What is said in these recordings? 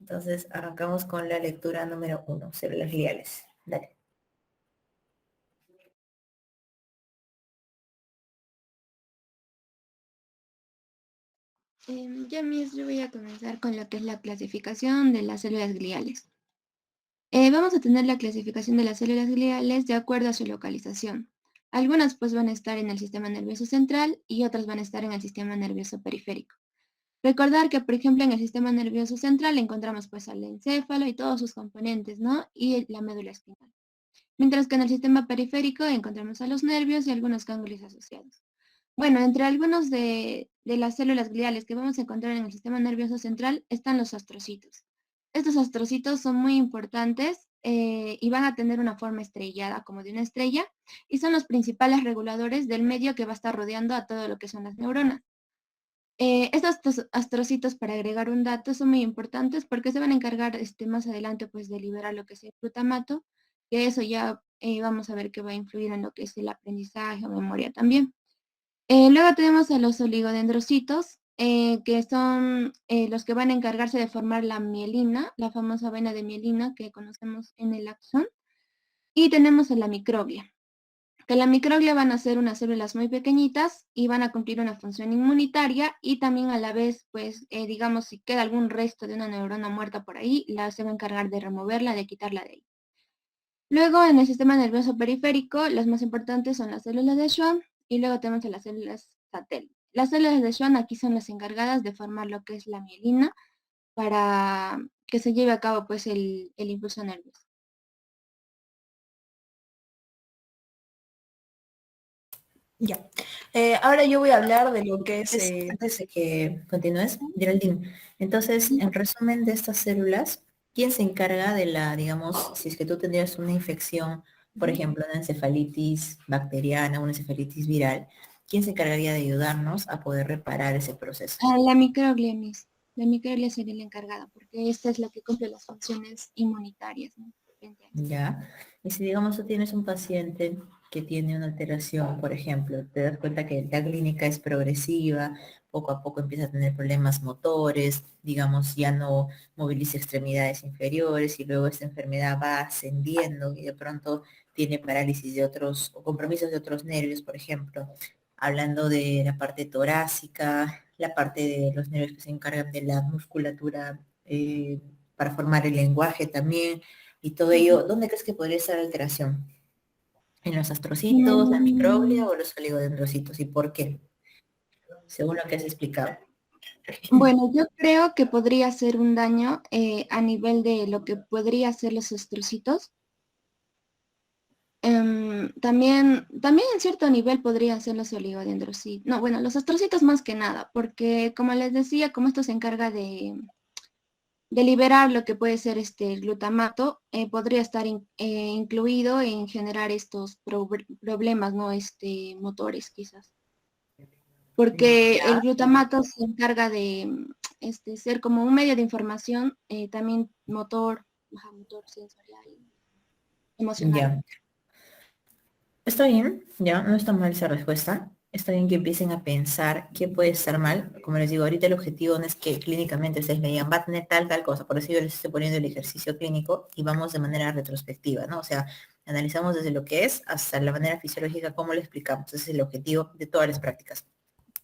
Entonces, arrancamos con la lectura número 1, células gliales. Dale. Ya mismo yo voy a comenzar con lo que es la clasificación de las células gliales. Vamos a tener la clasificación de las células gliales de acuerdo a su localización. Algunas pues van a estar en el sistema nervioso central y otras van a estar en el sistema nervioso periférico. Recordar que, por ejemplo, en el sistema nervioso central encontramos pues al encéfalo y todos sus componentes, ¿no? Y la médula espinal. Mientras que en el sistema periférico encontramos a los nervios y algunos ganglios asociados. Bueno, entre algunos de las células gliales que vamos a encontrar en el sistema nervioso central están los astrocitos. Estos astrocitos son muy importantes y van a tener una forma estrellada, como de una estrella, y son los principales reguladores del medio que va a estar rodeando a todo lo que son las neuronas. Estos astrocitos, para agregar un dato, son muy importantes porque se van a encargar más adelante pues, de liberar lo que es el glutamato, que eso ya vamos a ver que va a influir en lo que es el aprendizaje o memoria también. Luego tenemos a los oligodendrocitos, que son los que van a encargarse de formar la mielina, la famosa vena de mielina que conocemos en el axón. Y tenemos a la microglia, que la microglia van a ser unas células muy pequeñitas y van a cumplir una función inmunitaria y también a la vez, pues, digamos, si queda algún resto de una neurona muerta por ahí, se va a encargar de removerla, de quitarla de ahí. Luego, en el sistema nervioso periférico, las más importantes son las células de Schwann y luego tenemos a las células satélite. Las células de Schwann aquí son las encargadas de formar lo que es la mielina para que se lleve a cabo pues el impulso nervioso. Ya. Ahora yo voy a hablar de lo que es, antes de que continúes, Geraldine. Entonces, en resumen de estas células, ¿quién se encarga de la, digamos, si es que tú tendrías una infección, por ejemplo, una encefalitis bacteriana, una encefalitis viral, ¿quién se encargaría de ayudarnos a poder reparar ese proceso? La microglia, Miss. La microglia sería la encargada porque esta es la que cumple las funciones inmunitarias, ¿no? Frente a esto. Ya. Y si digamos tú tienes un paciente que tiene una alteración, por ejemplo, te das cuenta que la clínica es progresiva, poco a poco empieza a tener problemas motores, digamos, ya no moviliza extremidades inferiores y luego esta enfermedad va ascendiendo y de pronto tiene parálisis de otros o compromisos de otros nervios, por ejemplo, hablando de la parte torácica, la parte de los nervios que se encargan de la musculatura para formar el lenguaje también y todo ello, ¿dónde crees que podría estar la alteración? ¿En los astrocitos, la microglia Mm, o los oligodendrocitos? ¿Y por qué? Según lo que has explicado. Bueno, yo creo que podría ser un daño a nivel de lo que podría ser los astrocitos. También en cierto nivel podrían ser los oligodendrocitos. No, bueno, los astrocitos más que nada, porque como les decía, como esto se encarga de liberar lo que puede ser el glutamato, podría estar incluido en generar estos problemas, ¿no? Motores quizás. Porque el Ya, glutamato se encarga de ser como un medio de información, también motor, ajá, motor sensorial, emocional. ya. Está bien, ya, no está mal esa respuesta. Está bien que empiecen a pensar qué puede estar mal. Como les digo, ahorita el objetivo no es que clínicamente ustedes me digan, va a tener tal cosa. Por eso yo les estoy poniendo el ejercicio clínico y vamos de manera retrospectiva, ¿no? O sea, analizamos desde lo que es hasta la manera fisiológica, cómo lo explicamos. Ese es el objetivo de todas las prácticas.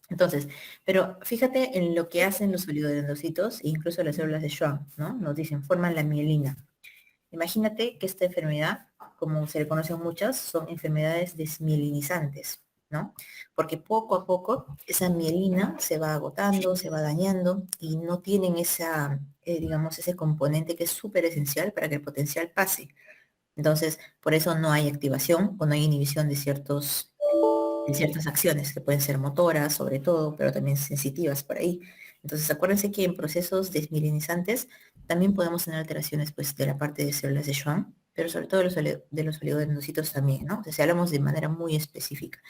Entonces, pero fíjate en lo que hacen los oligodendrocitos e incluso las células de Schwann, ¿no? Nos dicen, forman la mielina. Imagínate que esta enfermedad, como se le conocen muchas, son enfermedades desmielinizantes, ¿no? Porque poco a poco esa mielina se va agotando, se va dañando y no tienen esa, digamos, ese componente que es súper esencial para que el potencial pase. Entonces, por eso no hay activación o no hay inhibición de ciertas acciones que pueden ser motoras sobre todo, pero también sensitivas por ahí. Entonces, acuérdense que en procesos desmielinizantes también podemos tener alteraciones pues de la parte de células de Schwann, pero sobre todo de los oligodendrocitos también, ¿no? O sea, si hablamos de manera muy específica.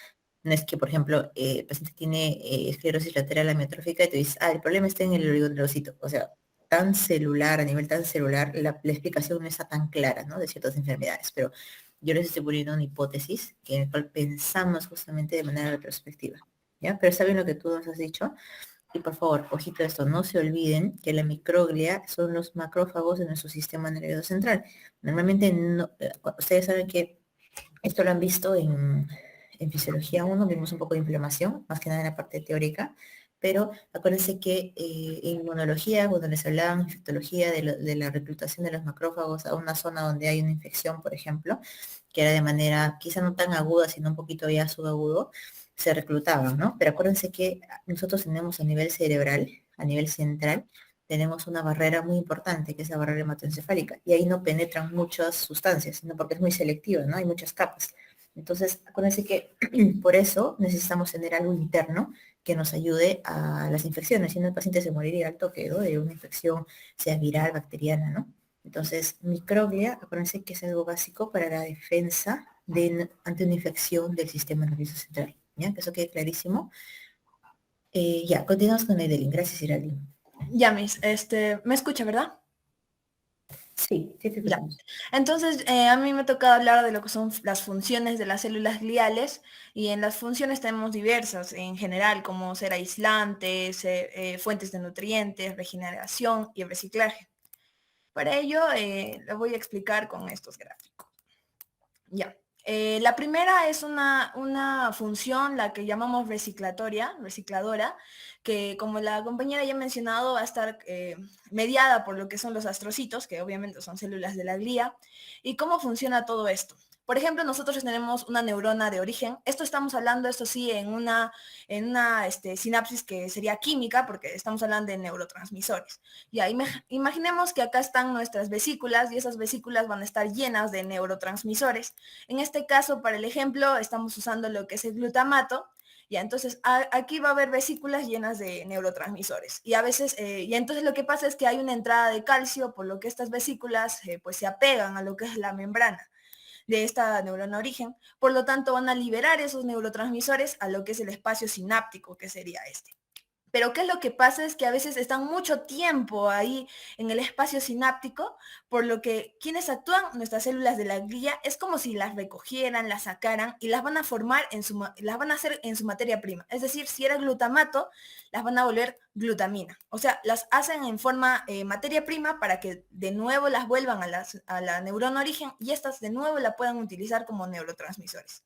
No es que, por ejemplo, el paciente tiene esclerosis lateral amiotrófica y tú dices, el problema está en el oligodendrocito. O sea, tan celular, a nivel tan celular, la explicación no está tan clara, ¿no? De ciertas enfermedades, pero yo les estoy poniendo una hipótesis en la cual pensamos justamente de manera retrospectiva, ¿ya? Pero está bien lo que tú nos has dicho, Y por favor, ojito a esto, no se olviden que la microglia son los macrófagos de nuestro sistema nervioso central. Normalmente no, ustedes saben que esto lo han visto en Fisiología 1, vimos un poco de inflamación, más que nada en la parte teórica, pero acuérdense que en inmunología, cuando les hablaban infectología de la reclutación de los macrófagos a una zona donde hay una infección, por ejemplo, que era de manera quizá no tan aguda, sino un poquito ya subagudo, se reclutaban, ¿no? Pero acuérdense que nosotros tenemos a nivel cerebral, a nivel central, tenemos una barrera muy importante, que es la barrera hematoencefálica, y ahí no penetran muchas sustancias, sino porque es muy selectiva, ¿no? Hay muchas capas. Entonces, acuérdense que por eso necesitamos tener algo interno que nos ayude a las infecciones, si no el paciente se moriría al toque, ¿no? De una infección, sea viral, bacteriana, ¿no? Entonces, microglia, acuérdense que es algo básico para la defensa ante una infección del sistema nervioso central, ¿ya? Que eso quede clarísimo. Ya, continuamos con Edelin. Gracias, Iralín. Ya, me escucha, ¿verdad? Sí, sí te Ya. escuchamos. Entonces, a mí me toca hablar de lo que son las funciones de las células gliales y en las funciones tenemos diversas en general, como ser aislantes, fuentes de nutrientes, regeneración y reciclaje. Para ello, lo voy a explicar con estos gráficos. Ya. La primera es una función, la que llamamos recicladora, que como la compañera ya ha mencionado, va a estar mediada por lo que son los astrocitos, que obviamente son células de la glía. ¿Y cómo funciona todo esto? Por ejemplo, nosotros tenemos una neurona de origen. Esto estamos hablando, esto sí, en una sinapsis que sería química, porque estamos hablando de neurotransmisores. Ya, imaginemos que acá están nuestras vesículas y esas vesículas van a estar llenas de neurotransmisores. En este caso, para el ejemplo, estamos usando lo que es el glutamato. Ya, entonces aquí va a haber vesículas llenas de neurotransmisores. Y a veces, y entonces lo que pasa es que hay una entrada de calcio, por lo que estas vesículas pues se apegan a lo que es la membrana de esta neurona origen. Por lo tanto, van a liberar esos neurotransmisores a lo que es el espacio sináptico, que sería este. Pero ¿qué es lo que pasa? Es que a veces están mucho tiempo ahí en el espacio sináptico, por lo que quienes actúan, nuestras células de la glía, es como si las recogieran, las sacaran y las van a formar las van a hacer en su materia prima. Es decir, si era glutamato, las van a volver glutamina. O sea, las hacen en forma materia prima para que de nuevo las vuelvan a la neurona origen y estas de nuevo la puedan utilizar como neurotransmisores.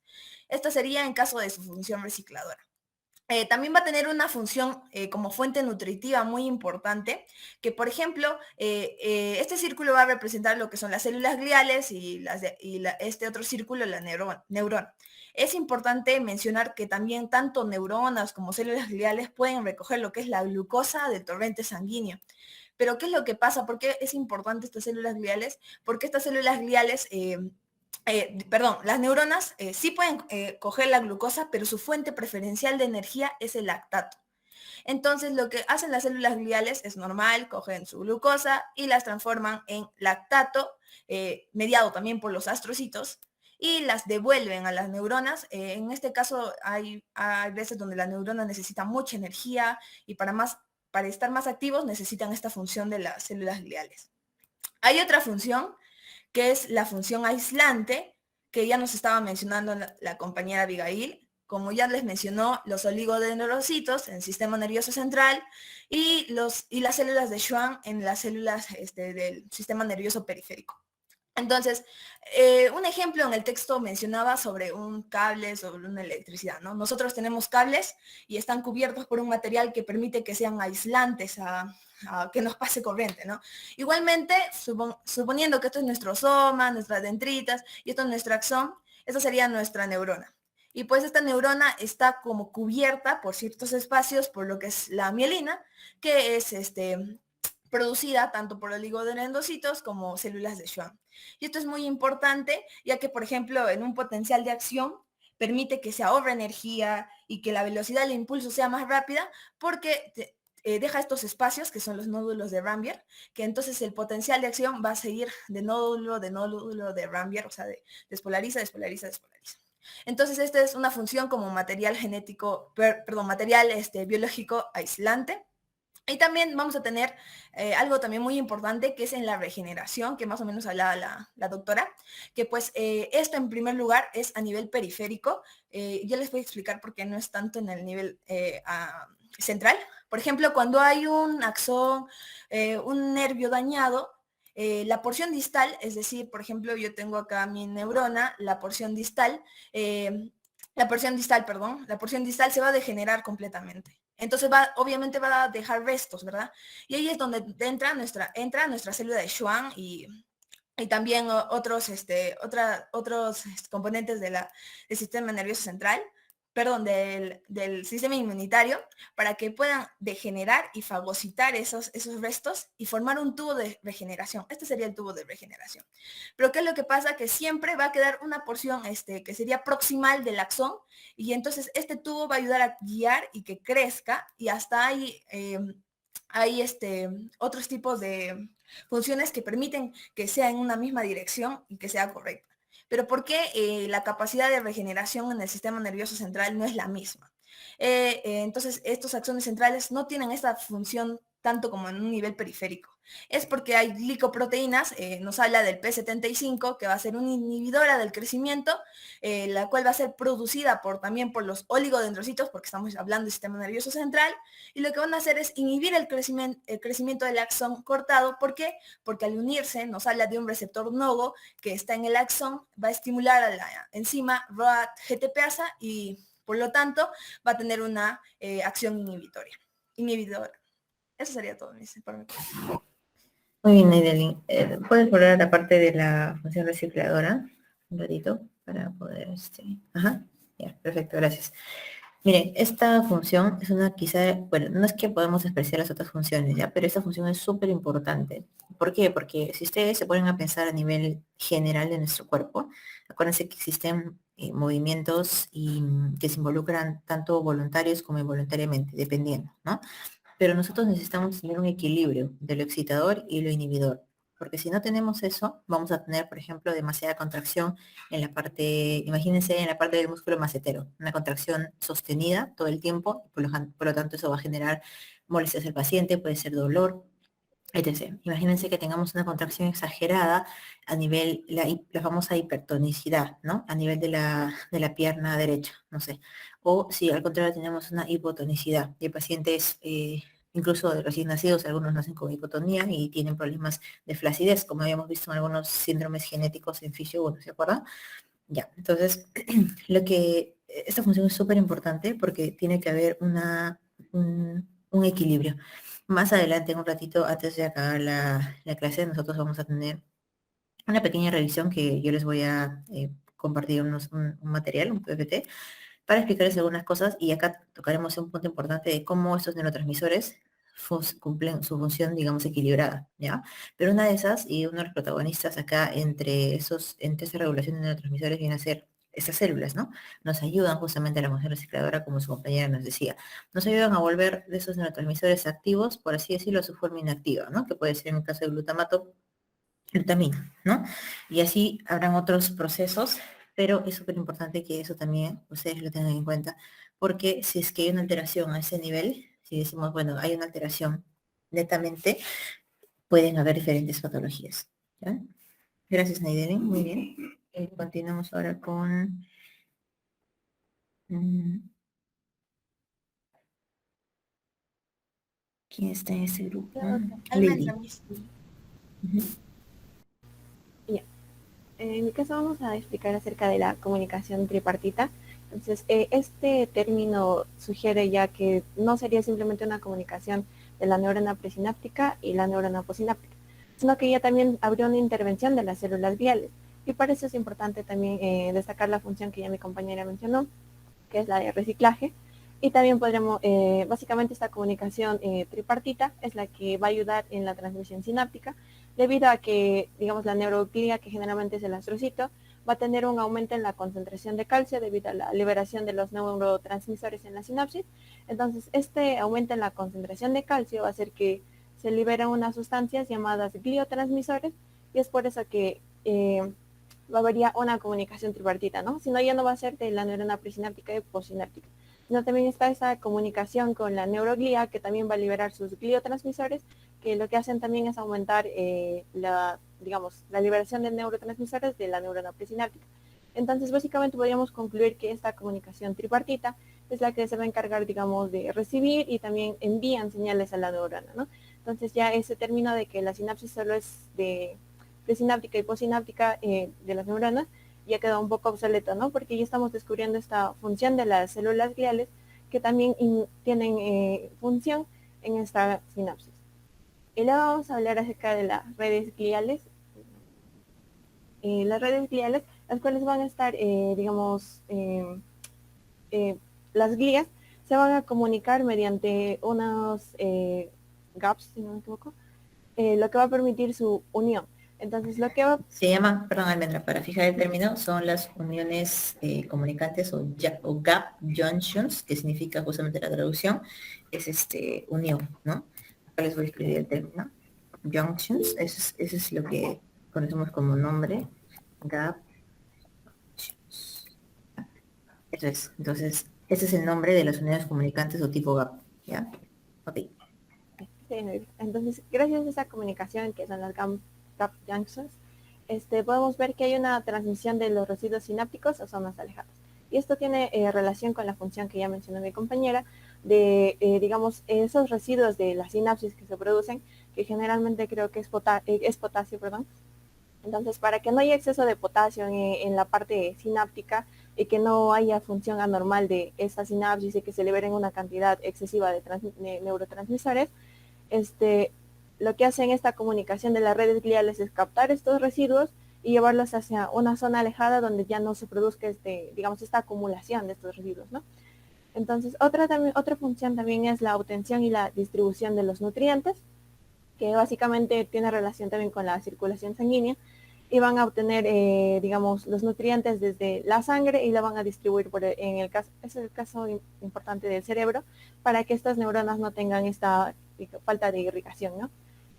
Esta sería en caso de su función recicladora. También va a tener una función como fuente nutritiva muy importante, que por ejemplo, este círculo va a representar lo que son las células gliales y, este otro círculo, la neurona. Es importante mencionar que también tanto neuronas como células gliales pueden recoger lo que es la glucosa del torrente sanguíneo. Pero ¿qué es lo que pasa? ¿Por qué es importante estas células gliales? Porque estas células gliales las neuronas sí pueden coger la glucosa, pero su fuente preferencial de energía es el lactato. Entonces, lo que hacen las células gliales es normal, cogen su glucosa y las transforman en lactato, mediado también por los astrocitos, y las devuelven a las neuronas. En este caso, hay veces donde la neurona necesita mucha energía y para estar más activos necesitan esta función de las células gliales. Hay otra función que es la función aislante, que ya nos estaba mencionando la compañera Abigail. Como ya les mencionó, los oligodendrocitos en el sistema nervioso central y las células de Schwann en las células del sistema nervioso periférico. Entonces, un ejemplo en el texto mencionaba sobre un cable, sobre una electricidad, ¿no? Nosotros tenemos cables y están cubiertos por un material que permite que sean aislantes a que nos pase corriente, ¿no? Igualmente, suponiendo que esto es nuestro soma, nuestras dendritas y esto es nuestro axón, esta sería nuestra neurona. Y pues esta neurona está como cubierta por ciertos espacios, por lo que es la mielina, que es producida tanto por oligodendrocitos como células de Schwann. Y esto es muy importante, ya que, por ejemplo, en un potencial de acción permite que se ahorre energía y que la velocidad del impulso sea más rápida, porque deja estos espacios, que son los nódulos de Rambier, que entonces el potencial de acción va a seguir de nódulo de Rambier, o sea, despolariza, despolariza, despolariza. Entonces, esta es una función como material genético, material biológico aislante. Y también vamos a tener algo también muy importante, que es en la regeneración, que más o menos hablaba la doctora, que pues esto en primer lugar es a nivel periférico. Yo les voy a explicar por qué no es tanto en el nivel central. Por ejemplo, cuando hay un axón, un nervio dañado, la porción distal, es decir, por ejemplo, yo tengo acá mi neurona, la porción distal, la porción distal se va a degenerar completamente. Entonces obviamente va a dejar restos, ¿verdad? Y ahí es donde entra nuestra célula de Schwann y también otros componentes del sistema nervioso central, perdón, del sistema inmunitario, para que puedan degenerar y fagocitar esos restos y formar un tubo de regeneración. Este sería el tubo de regeneración. Pero ¿qué es lo que pasa? Que siempre va a quedar una porción que sería proximal del axón, y entonces este tubo va a ayudar a guiar y que crezca, y hasta hay otros tipos de funciones que permiten que sea en una misma dirección y que sea correcta. Pero ¿por qué la capacidad de regeneración en el sistema nervioso central no es la misma? Entonces, estos axones centrales no tienen esta función tanto como en un nivel periférico. Es porque hay glicoproteínas, nos habla del P75, que va a ser una inhibidora del crecimiento, la cual va a ser producida también por los oligodendrocitos, porque estamos hablando del sistema nervioso central, y lo que van a hacer es inhibir el crecimiento del axón cortado. ¿Por qué? Porque al unirse nos habla de un receptor nodo que está en el axón, va a estimular a la enzima ROAT-GTPasa y por lo tanto va a tener una acción inhibidora. Eso sería todo, por mi parte. Muy bien, Naidelin. ¿Puedes volver a la parte de la función recicladora? Un ratito, para poder, Ajá, ya, perfecto, gracias. Miren, esta función es una quizá, bueno, no es que podamos despreciar las otras funciones, ¿ya? Pero esta función es súper importante. ¿Por qué? Porque si ustedes se ponen a pensar a nivel general de nuestro cuerpo, acuérdense que existen movimientos que se involucran tanto voluntarios como involuntariamente, dependiendo, ¿no? Pero nosotros necesitamos tener un equilibrio de lo excitador y lo inhibidor. Porque si no tenemos eso, vamos a tener, por ejemplo, demasiada contracción en la parte, imagínense en la parte del músculo macetero, una contracción sostenida todo el tiempo, por lo tanto eso va a generar molestias al paciente, puede ser dolor, etc. Imagínense que tengamos una contracción exagerada a nivel, la famosa hipertonicidad, ¿no? A nivel de la pierna derecha, no sé. O si al contrario tenemos una hipotonicidad, y pacientes, incluso de recién nacidos, algunos nacen con hipotonía y tienen problemas de flacidez, como habíamos visto en algunos síndromes genéticos en fisio 1, ¿se acuerdan? Ya, entonces, esta función es súper importante porque tiene que haber un equilibrio. Más adelante, en un ratito, antes de acabar la clase, nosotros vamos a tener una pequeña revisión que yo les voy a compartir un material, un PPT, para explicarles algunas cosas, y acá tocaremos un punto importante de cómo estos neurotransmisores cumplen su función, digamos, equilibrada, ¿ya? Pero una de esas, y uno de los protagonistas acá entre esa regulación de neurotransmisores viene a ser esas células, ¿no? Nos ayudan justamente a la función recicladora, como su compañera nos decía. Nos ayudan a volver de esos neurotransmisores activos, por así decirlo, a su forma inactiva, ¿no? Que puede ser en el caso del glutamato, glutamina, ¿no? Y así habrán otros procesos, pero es súper importante que eso también ustedes lo tengan en cuenta, porque si es que hay una alteración a ese nivel, si decimos, bueno, hay una alteración netamente, pueden haber diferentes patologías, ¿ya? Gracias, Naidelin, muy bien. Continuamos ahora con... mm, ¿quién está en ese grupo? Almendra, Lili. Miss. Ujú. Ya. En mi caso vamos a explicar acerca de la comunicación tripartita. Entonces, este término sugiere ya que no sería simplemente una comunicación de la neurona presináptica y la neurona postsináptica, sino que ya también habría una intervención de las células gliales. Y para eso es importante también destacar la función que ya mi compañera mencionó, que es la de reciclaje. Y también podríamos, básicamente esta comunicación tripartita es la que va a ayudar en la transmisión sináptica, debido a que, digamos, la neuroglía, que generalmente es el astrocito, va a tener un aumento en la concentración de calcio debido a la liberación de los neurotransmisores en la sinapsis. Entonces, este aumento en la concentración de calcio va a hacer que se liberen unas sustancias llamadas gliotransmisores, y es por eso que va a haber ya una comunicación tripartita, ¿no? Si no, ya no va a ser de la neurona presináptica y postsináptica, sino también está esa comunicación con la neuroglía, que también va a liberar sus gliotransmisores, que lo que hacen también es aumentar la liberación de neurotransmisores de la neurona presináptica. Entonces, básicamente podríamos concluir que esta comunicación tripartita es la que se va a encargar, digamos, de recibir y también envían señales a la neurona, ¿no? Entonces ya ese término de que la sinapsis solo es de presináptica y postsináptica de las neuronas ya quedó un poco obsoleto, ¿no? Porque ya estamos descubriendo esta función de las células gliales que también tienen función en esta sinapsis. Y luego vamos a hablar acerca de las redes gliales. Las redes gliales, las cuales van a estar, digamos, las glías se van a comunicar mediante unos gaps, si no me equivoco, lo que va a permitir su unión. Entonces, lo que va... Se llama, perdón, Almendra, para fijar el término, son las uniones comunicantes o gap junctions, que significa justamente la traducción, es unión, ¿no? Acá les voy a escribir el término. Junctions, eso es lo que conocemos como nombre, gap junctions. Eso es, entonces, ese es el nombre de las uniones comunicantes o tipo gap, ¿ya? Ok. Entonces, gracias a esa comunicación que son las gap junctions, podemos ver que hay una transmisión de los residuos sinápticos a zonas alejadas. Y esto tiene relación con la función que ya mencionó mi compañera, de, digamos, esos residuos de la sinapsis que se producen, que generalmente creo que es potasio, perdón. Entonces, para que no haya exceso de potasio en la parte sináptica y que no haya función anormal de esta sinapsis y que se liberen una cantidad excesiva de neurotransmisores, lo que hacen esta comunicación de las redes gliales es captar estos residuos y llevarlos hacia una zona alejada donde ya no se produzca digamos, esta acumulación de estos residuos, ¿no? Entonces, otra función también es la obtención y la distribución de los nutrientes, que básicamente tiene relación también con la circulación sanguínea, y van a obtener, digamos, los nutrientes desde la sangre y la van a distribuir es el caso importante del cerebro, para que estas neuronas no tengan esta falta de irrigación, ¿no?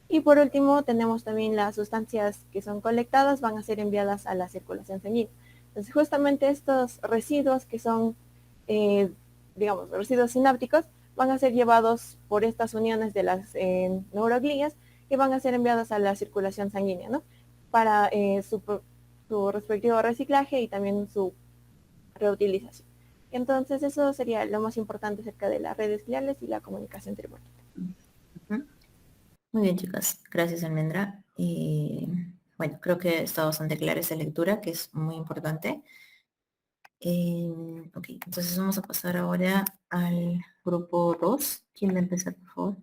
Y por último, tenemos también las sustancias que son colectadas, van a ser enviadas a la circulación sanguínea. Entonces, justamente estos residuos que son, digamos, residuos sinápticos, van a ser llevados por estas uniones de las neuroglías y van a ser enviados a la circulación sanguínea, ¿no? Para su respectivo reciclaje y también su reutilización. Entonces, eso sería lo más importante acerca de las redes gliales y la comunicación tripartita. Muy bien, chicas. Gracias, Almendra. Bueno, creo que está bastante clara esa lectura, que es muy importante. Ok, entonces vamos a pasar ahora al grupo 2. ¿Quién va a empezar, por favor?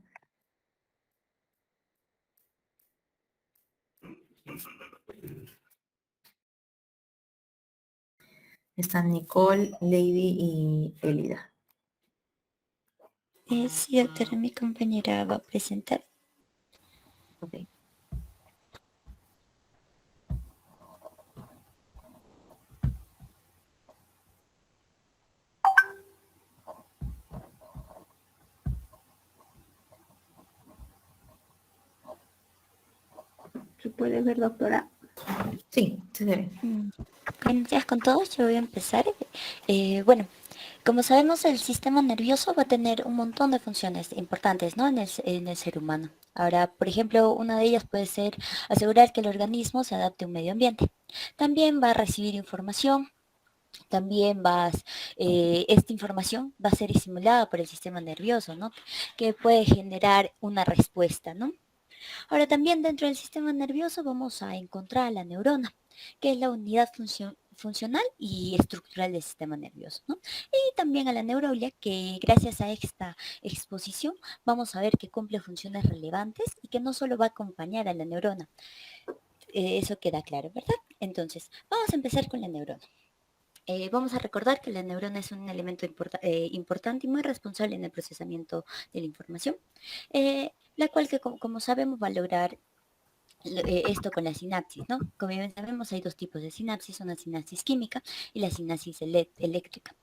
Están Nicole, Lady y Elida. Sí, doctora, mi compañera va a presentar. Ok. ¿Se puede ver, doctora? Sí, se ve. Buenos días con todos, yo voy a empezar. Bueno, como sabemos, el sistema nervioso va a tener un montón de funciones importantes, ¿no? En el ser humano. Ahora, por ejemplo, una de ellas puede ser asegurar que el organismo se adapte a un medio ambiente. También va a recibir información. También esta información va a ser estimulada por el sistema nervioso, ¿no? Que puede generar una respuesta, ¿no? Ahora también dentro del sistema nervioso vamos a encontrar a la neurona, que es la unidad funcional y estructural del sistema nervioso, ¿no? Y también a la neuroglia, que gracias a esta exposición vamos a ver que cumple funciones relevantes y que no solo va a acompañar a la neurona. Eso queda claro, ¿verdad? Entonces, vamos a empezar con la neurona. Vamos a recordar que la neurona es un elemento importante y muy responsable en el procesamiento de la información, la cual que como sabemos va a lograr esto con la sinapsis, ¿no? Como bien sabemos, hay dos tipos de sinapsis, una sinapsis química y la sinapsis eléctrica.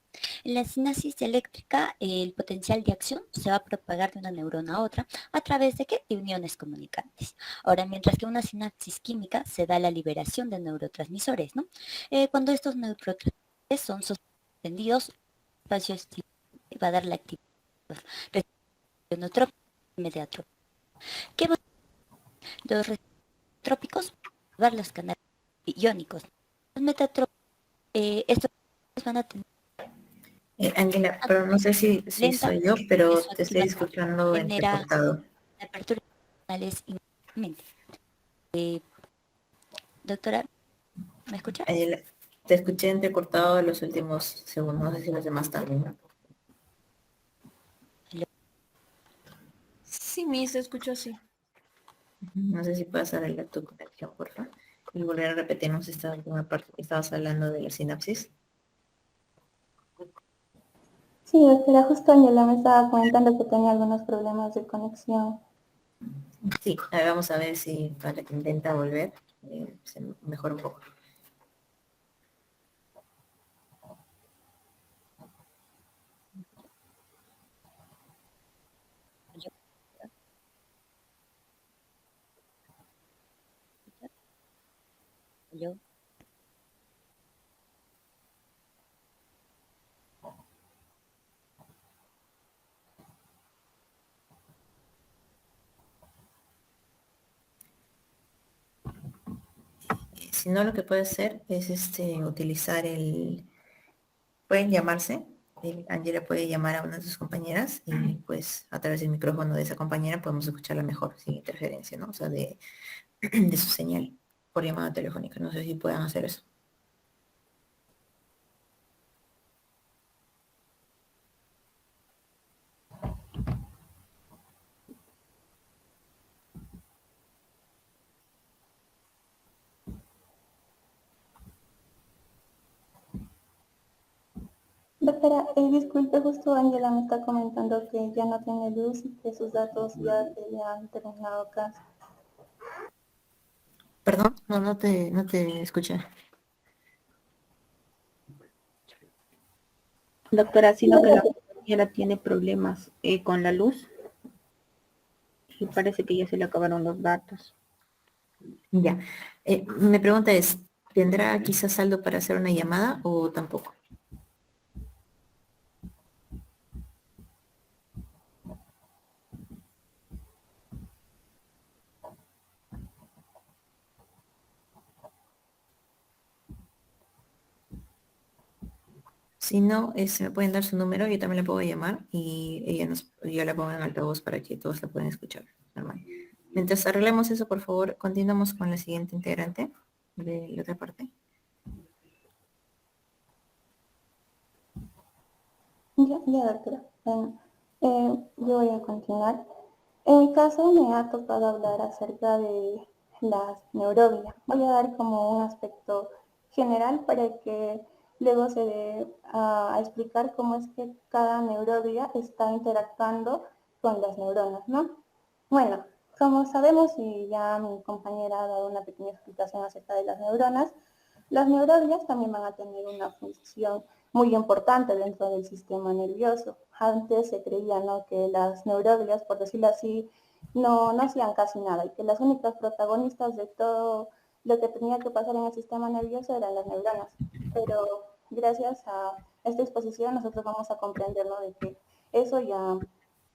En la sinapsis eléctrica, el potencial de acción se va a propagar de una neurona a otra a través de ¿qué? De uniones comunicantes. Ahora, mientras que una sinapsis química se da la liberación de neurotransmisores, ¿no? Cuando estos neurotransmisores son suspendidos, espacios va a dar la actividad retinotrópica y mediatrópica. ¿Qué va a los trópicos dar los canales iónicos? Los metatrópicos, estos van a tener Ángela, pero no sé si lenta, soy yo, que pero su te estoy activación escuchando genera entrecortado. la apertura de canales inmediatamente. Doctora, ¿me escucha? Ángela, te escuché entrecortado los últimos segundos, no sé si los demás también. Sí, Miss, te escucho así. No sé si puedes arreglar tu conexión, por favor. Y volver a repetirnos esta última parte que estabas hablando de la sinapsis. Sí, doctora, justo Angela me estaba comentando que tenía algunos problemas de conexión. Sí, a ver, vamos a ver si para que intenta volver se mejora un poco. ¿Yo? ¿Yo? Si no, lo que puede hacer es utilizar pueden llamarse, Angela puede llamar a una de sus compañeras y pues a través del micrófono de esa compañera podemos escucharla mejor, sin interferencia, ¿no? O sea, de su señal por llamada telefónica. No sé si puedan hacer eso. Doctora, disculpe, justo Angela me está comentando que ya no tiene luz y que sus datos ya se le han terminado acá. Perdón, no te escuché. Doctora, sino que la compañera tiene problemas con la luz y parece que ya se le acabaron los datos. Ya. Mi pregunta es, ¿tendrá quizás saldo para hacer una llamada o tampoco? Si no, me pueden dar su número, yo también le puedo llamar y yo la pongo en altavoz para que todos la puedan escuchar. Normal. Mientras arreglemos eso, por favor, continuamos con la siguiente integrante de la otra parte. Ya, doctora. Bueno, yo voy a continuar. En mi caso me ha tocado hablar acerca de las neurobias. Voy a dar como un aspecto general para que luego se dé a explicar cómo es que cada neurobia está interactuando con las neuronas, ¿no? Bueno, como sabemos y ya mi compañera ha dado una pequeña explicación acerca de las neurobias también van a tener una función muy importante dentro del sistema nervioso. Antes se creía, ¿no?, que las neurobias, por decirlo así, no hacían casi nada y que las únicas protagonistas de todo lo que tenía que pasar en el sistema nervioso eran las neuronas. Pero gracias a esta exposición nosotros vamos a comprender, ¿no?, de que eso ya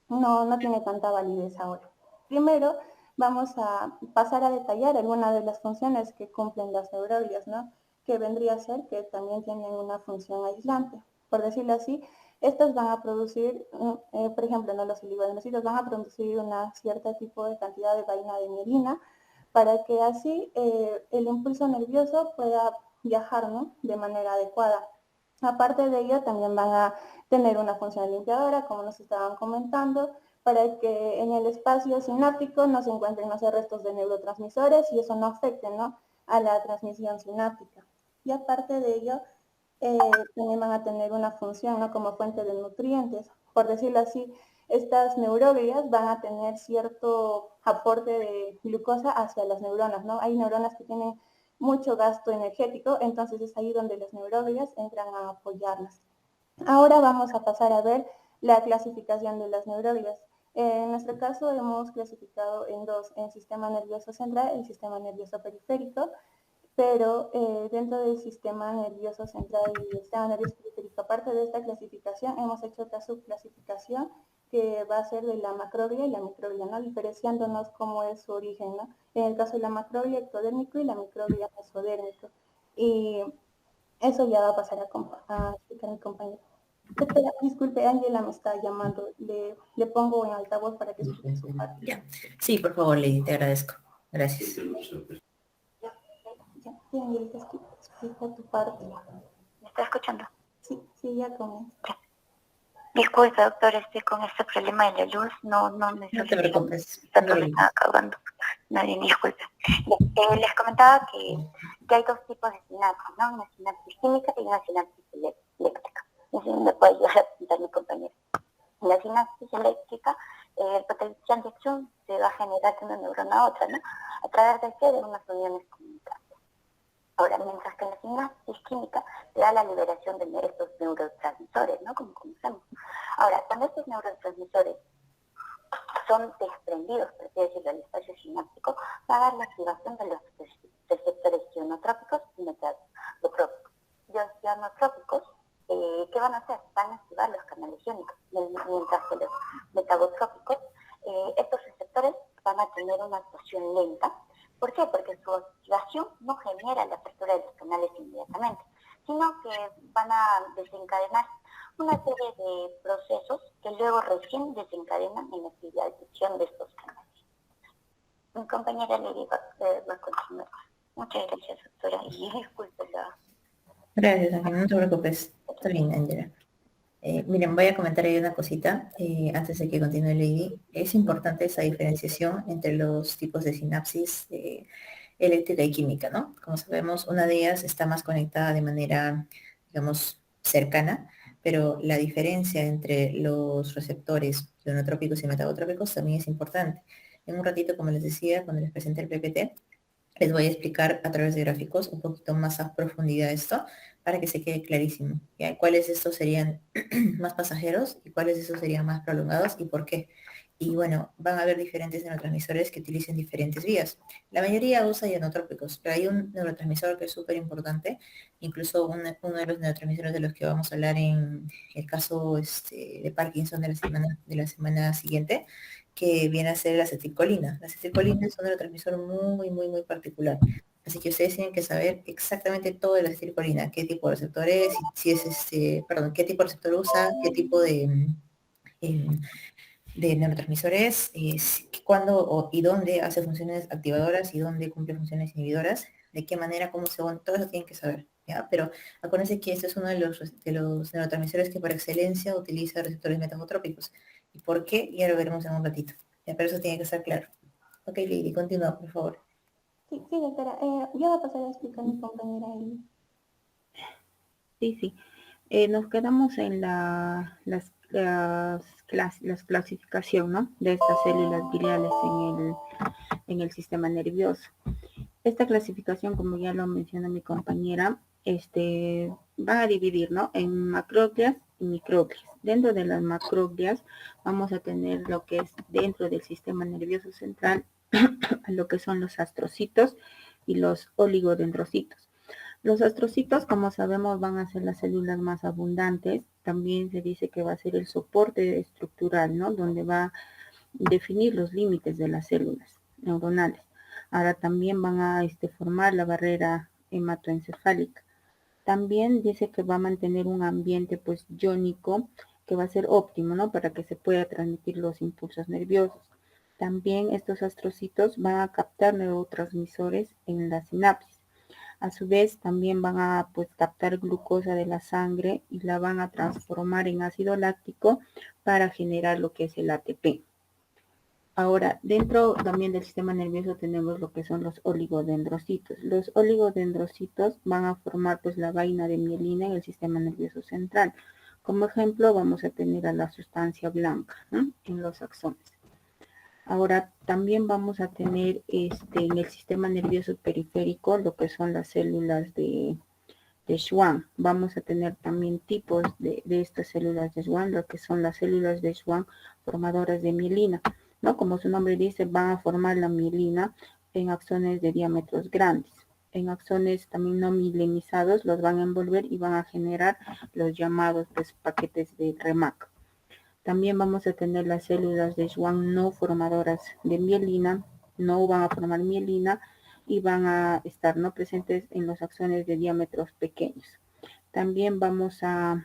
no tiene tanta validez ahora. Primero, vamos a pasar a detallar algunas de las funciones que cumplen las neurobias, ¿no?, que vendría a ser que también tienen una función aislante. Por decirlo así, estos van a producir, por ejemplo, ¿no?, los oligodenocitos van a producir una cierta tipo de cantidad de vaina de mielina para que así el impulso nervioso pueda viajar, ¿no?, de manera adecuada. Aparte de ello, también van a tener una función limpiadora, como nos estaban comentando, para que en el espacio sináptico no se encuentren los restos de neurotransmisores y eso no afecte, ¿no?, a la transmisión sináptica. Y aparte de ello, también van a tener una función, ¿no?, como fuente de nutrientes. Por decirlo así, estas neuroglias van a tener cierto aporte de glucosa hacia las neuronas, ¿no? Hay neuronas que tienen mucho gasto energético, entonces es ahí donde las neuroglias entran a apoyarlas. Ahora vamos a pasar a ver la clasificación de las neuroglias. En nuestro caso hemos clasificado en dos, el sistema nervioso central y el sistema nervioso periférico, pero dentro del sistema nervioso central y el sistema nervioso periférico, aparte de esta clasificación, hemos hecho otra subclasificación que va a ser de la macroglia y la microglia, ¿no?, diferenciándonos cómo es su origen, ¿no? En el caso de la macroglia ectodérmico y la microglia mesodérmico. Y eso ya va a pasar a explicar mi compañero. Espera, disculpe, Ángela me está llamando. Le pongo en altavoz para que escuche su parte. Ya. Sí, por favor, Lady, te agradezco. Gracias. Ya, sí, Ángela, explica tu parte. ¿Me está escuchando? Sí, sí, ya comienza. Disculpe, doctor, con este problema de la luz, no me No te preocupes. No te tanto me preocupes. está acabando. Nadie, disculpe. Les comentaba que hay dos tipos de sinapsis, ¿no? Una sinapsis química y una sinapsis eléctrica. No sé si me puede ayudar a presentar mi compañero. En la sinapsis eléctrica, el potencial de acción se va a generar de una neurona a otra, ¿no? A través de qué? De unas uniones comunicantes. Ahora, mientras que en la sinapsis química se da la liberación de estos neurotransmisores, ¿no? Como conocemos. Ahora, cuando estos neurotransmisores son desprendidos, por así decirlo, del espacio sináptico, va a dar la activación de los receptores ionotrópicos y metabotrópicos. Los ionotrópicos, ¿qué van a hacer? Van a activar los canales iónicos, mientras que los metabotrópicos, estos receptores van a tener una actuación lenta. ¿Por qué? Porque su activación no genera la apertura de los canales inmediatamente, sino que van a desencadenar una serie de procesos que luego recién desencadenan en la activación de estos canales. Mi compañera Lady va a continuar. Muchas gracias, doctora, y disculpe la... Gracias, Ángel, no te preocupes. Está bien, Ángela. Miren, voy a comentar ahí una cosita antes de que continúe Lady. Es importante esa diferenciación entre los tipos de sinapsis eléctrica y química, ¿no? Como sabemos, una de ellas está más conectada de manera, digamos, cercana, pero la diferencia entre los receptores ionotrópicos y metabotrópicos también es importante. En un ratito, como les decía, cuando les presenté el PPT, les voy a explicar a través de gráficos un poquito más a profundidad esto para que se quede clarísimo. ¿Ya? ¿Cuáles de estos serían más pasajeros y cuáles de estos serían más prolongados y por qué? Y bueno, van a haber diferentes neurotransmisores que utilicen diferentes vías. La mayoría usa ionotrópicos, pero hay un neurotransmisor que es súper importante, incluso uno de los neurotransmisores de los que vamos a hablar en el caso de Parkinson de la semana siguiente, que viene a ser la acetilcolina. La acetilcolina es un neurotransmisor muy particular. Así que ustedes tienen que saber exactamente todo de la acetilcolina, qué tipo de receptor es, si es qué tipo de receptor usa, qué tipo em, de neurotransmisores, cuándo y dónde hace funciones activadoras y dónde cumple funciones inhibidoras, de qué manera, cómo se van, todo eso tienen que saber, ¿ya? Pero acuérdense que este es uno de los neurotransmisores que por excelencia utiliza receptores metabotrópicos. ¿Y por qué? Ya lo veremos en un ratito. ¿Ya? Pero eso tiene que estar claro. Ok, Lady, continúa, por favor. Sí, sí, doctora. Yo voy a pasar a explicar a mi compañera Eli. Sí. Nos quedamos en las clasificación, ¿no? De estas células gliales en el sistema nervioso. Esta clasificación, como ya lo mencionó mi compañera, va a dividir, ¿no? En macroglias y microglias. Dentro de las macroglias vamos a tener lo que es dentro del sistema nervioso central, lo que son los astrocitos y los oligodendrocitos. Los astrocitos, como sabemos, van a ser las células más abundantes. También se dice que va a ser el soporte estructural, ¿no? Donde va a definir los límites de las células neuronales. Ahora también van a formar la barrera hematoencefálica. También dice que va a mantener un ambiente pues iónico que va a ser óptimo, ¿no? Para que se pueda transmitir los impulsos nerviosos. También estos astrocitos van a captar neurotransmisores en la sinapsis. A su vez, también van a captar glucosa de la sangre y la van a transformar en ácido láctico para generar lo que es el ATP. Ahora, dentro también del sistema nervioso tenemos lo que son los oligodendrocitos. Los oligodendrocitos van a formar la vaina de mielina en el sistema nervioso central. Como ejemplo, vamos a tener a la sustancia blanca, ¿no? En los axones. Ahora también vamos a tener en el sistema nervioso periférico lo que son las células de Schwann. Vamos a tener también tipos de estas células de Schwann, lo que son las células de Schwann formadoras de mielina, ¿no? Como su nombre dice, van a formar la mielina en axones de diámetros grandes. En axones también no mielinizados los van a envolver y van a generar los llamados paquetes de REMAC. También vamos a tener las células de Schwann no formadoras de mielina, no van a formar mielina y van a estar no presentes en los axones de diámetros pequeños. También vamos a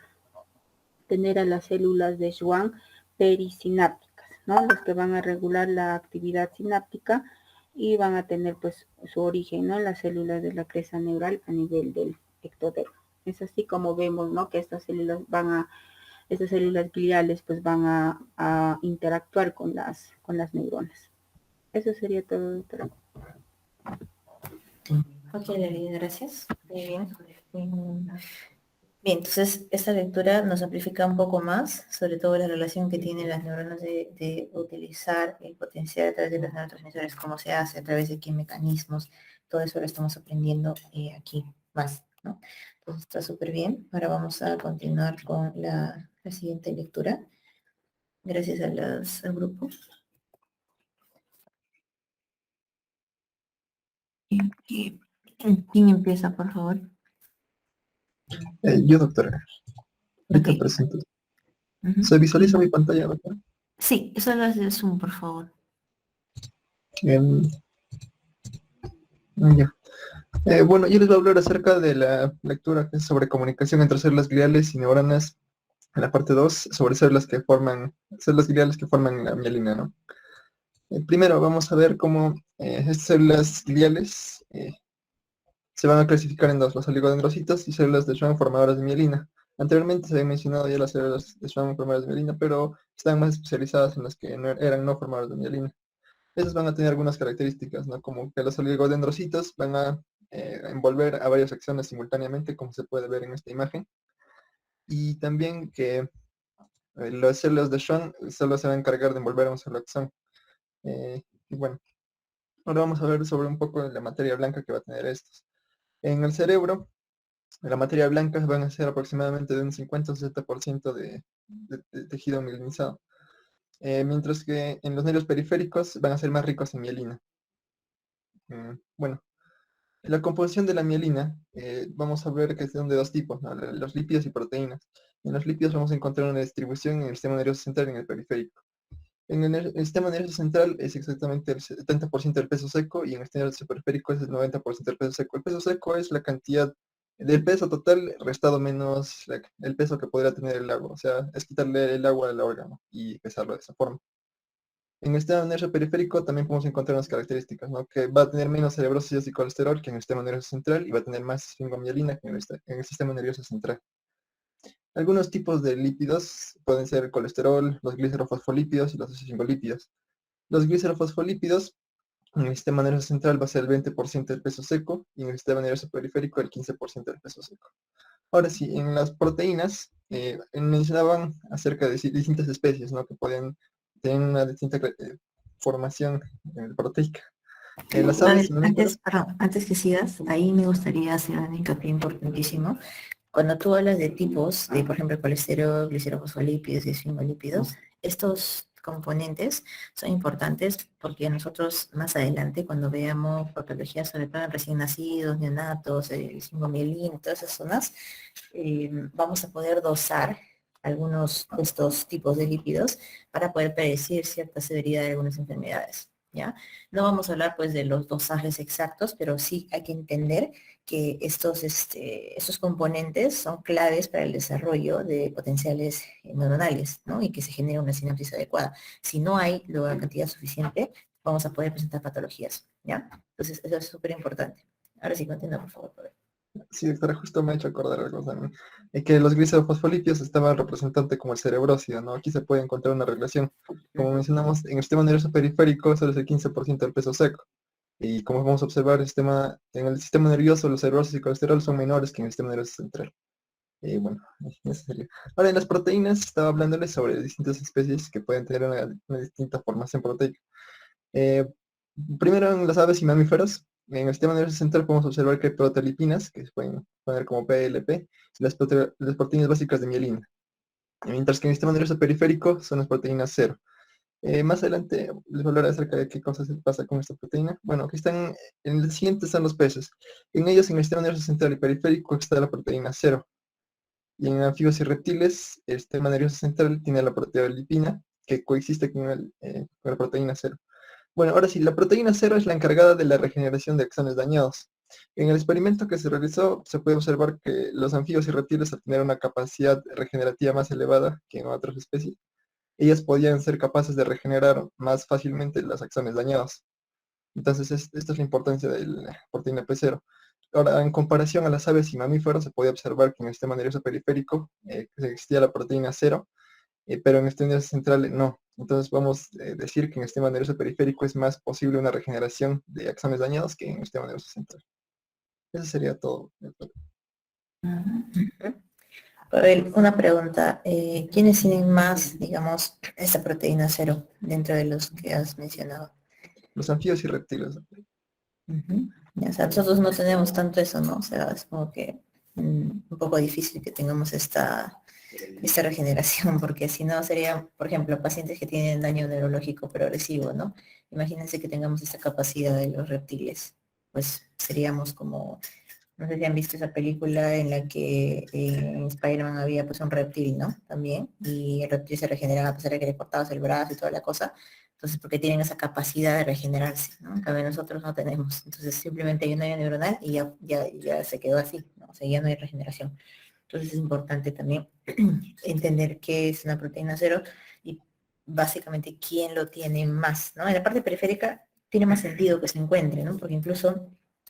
tener a las células de Schwann perisinápticas, ¿no? Los que van a regular la actividad sináptica y van a tener pues su origen, ¿no? En las células de la cresta neural a nivel del ectodermo. Es así como vemos, ¿no? Que estas células gliales pues van a interactuar con las neuronas. Eso sería todo, doctora. Ok, David, gracias. Muy bien. Bien, entonces esta lectura nos amplifica un poco más, sobre todo la relación que tienen las neuronas de utilizar el potencial a través de los neurotransmisores, cómo se hace, a través de qué mecanismos, todo eso lo estamos aprendiendo aquí más, ¿no? Entonces está súper bien. Ahora vamos a continuar con la siguiente lectura. Gracias al grupo. ¿Quién empieza, por favor? Yo, doctora. Ahorita Ok. presento. Ujú. ¿Se visualiza mi pantalla, doctora? Sí, eso lo hace Zoom, por favor. Em, ya. Bueno, yo les voy a hablar acerca de la lectura que es sobre comunicación entre células gliales y neuronas en la parte 2, sobre células gliales que forman la mielina, ¿no? Primero vamos a ver cómo estas células gliales se van a clasificar en dos, los oligodendrocitos y células de Schwann formadoras de mielina. Anteriormente se había mencionado ya las células de Schwann formadoras de mielina, pero están más especializadas en las que eran no formadoras de mielina. Esas van a tener algunas características, ¿no? Como que los oligodendrocitos van a envolver a varios axones simultáneamente, como se puede ver en esta imagen. Y también que las células de Schwann solo se van a encargar de envolver a un solo axón. Y bueno, ahora vamos a ver sobre un poco la materia blanca que va a tener estos. En el cerebro, la materia blanca van a ser aproximadamente de un 50 o 60% de tejido mielinizado. Mientras que en los nervios periféricos van a ser más ricos en mielina. Bueno, la composición de la mielina, vamos a ver que son de dos tipos, ¿no? Los lípidos y proteínas. En los lípidos vamos a encontrar una distribución en el sistema nervioso central y en el periférico. En el sistema nervioso central es exactamente el 70% del peso seco y en el sistema nervioso periférico es el 90% del peso seco. El peso seco es la cantidad del peso total restado menos el peso que podría tener el agua. O sea, es quitarle el agua al órgano y pesarlo de esa forma. En el sistema nervioso periférico también podemos encontrar unas características, ¿no? Que va a tener menos cerebrosis y colesterol que en el sistema nervioso central y va a tener más esfingomielina que en el sistema nervioso central. Algunos tipos de lípidos pueden ser el colesterol, los glicerofosfolípidos y los esfingolípidos. Los glicerofosfolípidos en el sistema nervioso central va a ser el 20% del peso seco y en el sistema nervioso periférico el 15% del peso seco. Ahora sí, en las proteínas mencionaban acerca de distintas especies, ¿no? Que podían tener una distinta formación proteica. Las aves, Antes que sigas, ahí me gustaría hacer un hincapié importantísimo. Cuando tú hablas de tipos, de por ejemplo colesterol, glicerofosfolípidos y esfingolípidos, estos componentes son importantes porque nosotros más adelante, cuando veamos patologías sobre todo en recién nacidos, neonatos, esfingomielina, todas esas zonas, vamos a poder dosar algunos de estos tipos de lípidos para poder predecir cierta severidad de algunas enfermedades, ¿ya? No vamos a hablar pues de los dosajes exactos, pero sí hay que entender que estos componentes son claves para el desarrollo de potenciales neuronales, ¿no? Y que se genere una sinapsis adecuada. Si no hay la cantidad suficiente, vamos a poder presentar patologías, ¿ya? Entonces, eso es súper importante. Ahora sí, continúa, por favor. Sí, doctora, justo me ha hecho acordar algo también. Que los glicerofosfolípidos estaban representando como el cerebrócido, ¿no? Aquí se puede encontrar una relación. Como mencionamos, en el sistema nervioso periférico solo es el 15% del peso seco. Y como vamos a observar, en el sistema nervioso los cerebrosis y colesterol son menores que en el sistema nervioso central. Bueno, eso sería. Ahora, en las proteínas estaba hablándoles sobre distintas especies que pueden tener una distinta formación proteica. Primero, en las aves y mamíferos, en el sistema nervioso central podemos observar que hay protelipinas, que se pueden poner como PLP, y las proteínas básicas de mielina. Mientras que en el sistema nervioso periférico son las proteínas cero. Más adelante les voy a hablar acerca de qué cosas pasa con esta proteína. Bueno, aquí están, en el siguiente están los peces. En ellos, en el sistema nervioso central y periférico, está la proteína cero. Y en anfibios y reptiles, el sistema nervioso central tiene la proteolipina, que coexiste con la proteína cero. Bueno, ahora sí, la proteína cero es la encargada de la regeneración de axones dañados. En el experimento que se realizó, se puede observar que los anfibios y reptiles, al tener una capacidad regenerativa más elevada que en otras especies, ellas podían ser capaces de regenerar más fácilmente los axones dañados. Entonces, esta es la importancia de la proteína P0. Ahora, en comparación a las aves y mamíferos, se puede observar que en el sistema nervioso periférico existía la proteína 0, pero en el sistema nervioso central no. Entonces, vamos a decir que en el sistema nervioso periférico es más posible una regeneración de axones dañados que en el sistema nervioso central. Eso sería todo. Pavel, una pregunta. ¿Quiénes tienen más, digamos, esta proteína 0 dentro de los que has mencionado? Los anfibios y reptiles. Ya, o sea, nosotros no tenemos tanto eso, ¿no? O sea, es como que un poco difícil que tengamos esta regeneración, porque si no sería, por ejemplo, pacientes que tienen daño neurológico progresivo, ¿no? Imagínense que tengamos esta capacidad de los reptiles, pues seríamos como, no sé si han visto esa película en la que en Spider-Man había pues un reptil, ¿no? También, y el reptil se regeneraba a pesar de que le cortabas el brazo y toda la cosa. Entonces, porque tienen esa capacidad de regenerarse, ¿no? En cambio nosotros no tenemos. Entonces, simplemente hay un daño neuronal y ya se quedó así, ¿no? O sea, ya no hay regeneración. Entonces, es importante también entender qué es una proteína 0 y básicamente quién lo tiene más, ¿no? En la parte periférica tiene más sentido que se encuentre, ¿no? Porque incluso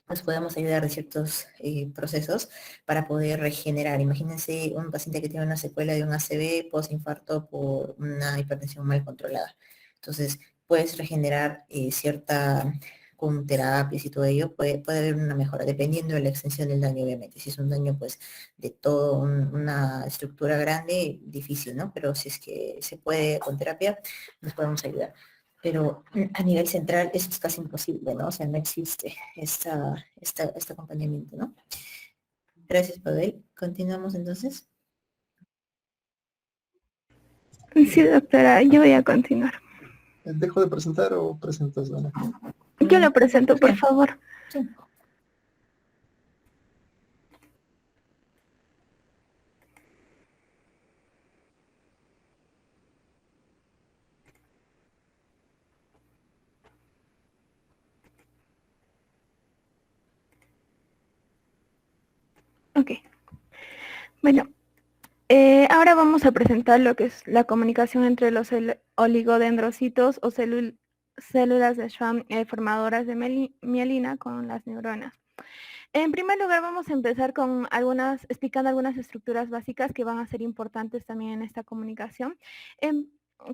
nos podemos ayudar de ciertos procesos para poder regenerar. Imagínense un paciente que tiene una secuela de un ACV post-infarto por una hipertensión mal controlada. Entonces, puedes regenerar cierta, con terapias y todo ello, puede haber una mejora, dependiendo de la extensión del daño, obviamente. Si es un daño, pues, de toda una estructura grande, difícil, ¿no? Pero si es que se puede con terapia, nos podemos ayudar. Pero a nivel central eso es casi imposible, ¿no? O sea, no existe este acompañamiento, ¿no? Gracias, Pavel. Continuamos entonces. Sí, doctora, yo voy a continuar. ¿Dejo de presentar o presentas, Ana? Yo lo presento, por favor. Sí. Ok. Bueno, ahora vamos a presentar lo que es la comunicación entre los oligodendrocitos o células de Schwann formadoras de mielina con las neuronas. En primer lugar, vamos a empezar con explicando algunas estructuras básicas que van a ser importantes también en esta comunicación.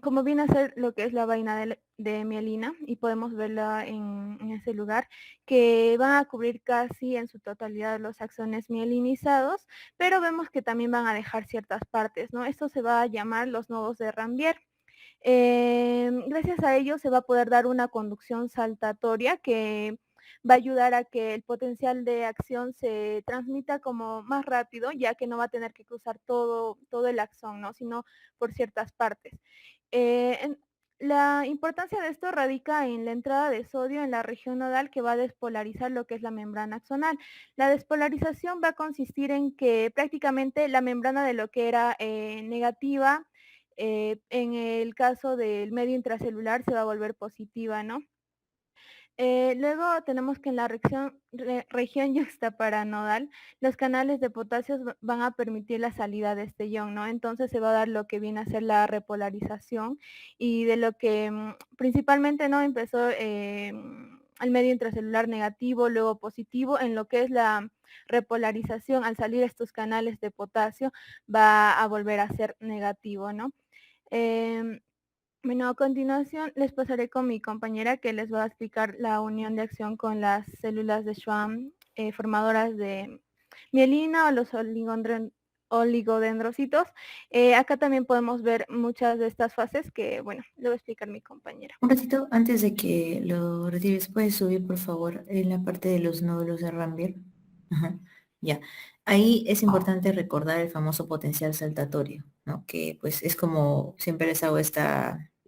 Como viene a ser lo que es la vaina de mielina, y podemos verla en ese lugar, que van a cubrir casi en su totalidad los axones mielinizados, pero vemos que también van a dejar ciertas partes, ¿no? Esto se va a llamar los nodos de Rambier. Gracias a ello se va a poder dar una conducción saltatoria que va a ayudar a que el potencial de acción se transmita como más rápido, ya que no va a tener que cruzar todo el axón, ¿no? Sino por ciertas partes. La importancia de esto radica en la entrada de sodio en la región nodal, que va a despolarizar lo que es la membrana axonal. La despolarización va a consistir en que prácticamente la membrana de lo que era negativa, en el caso del medio intracelular se va a volver positiva, ¿no? Luego tenemos que en la región yuxtaparanodal, los canales de potasio van a permitir la salida de este ion, ¿no? Entonces se va a dar lo que viene a ser la repolarización, y de lo que principalmente no empezó el medio intracelular negativo, luego positivo, en lo que es la repolarización, al salir estos canales de potasio va a volver a ser negativo, ¿no? Bueno, a continuación les pasaré con mi compañera, que les va a explicar la unión de acción con las células de Schwann formadoras de mielina o los oligodendrocitos. Acá también podemos ver muchas de estas fases que, bueno, le voy a explicar mi compañera. Un ratito, antes de que lo retires, ¿puedes subir, por favor, en la parte de los nódulos de Rambier? Ajá, ya. Ahí es importante recordar el famoso potencial saltatorio, ¿no? Que pues es como siempre les hago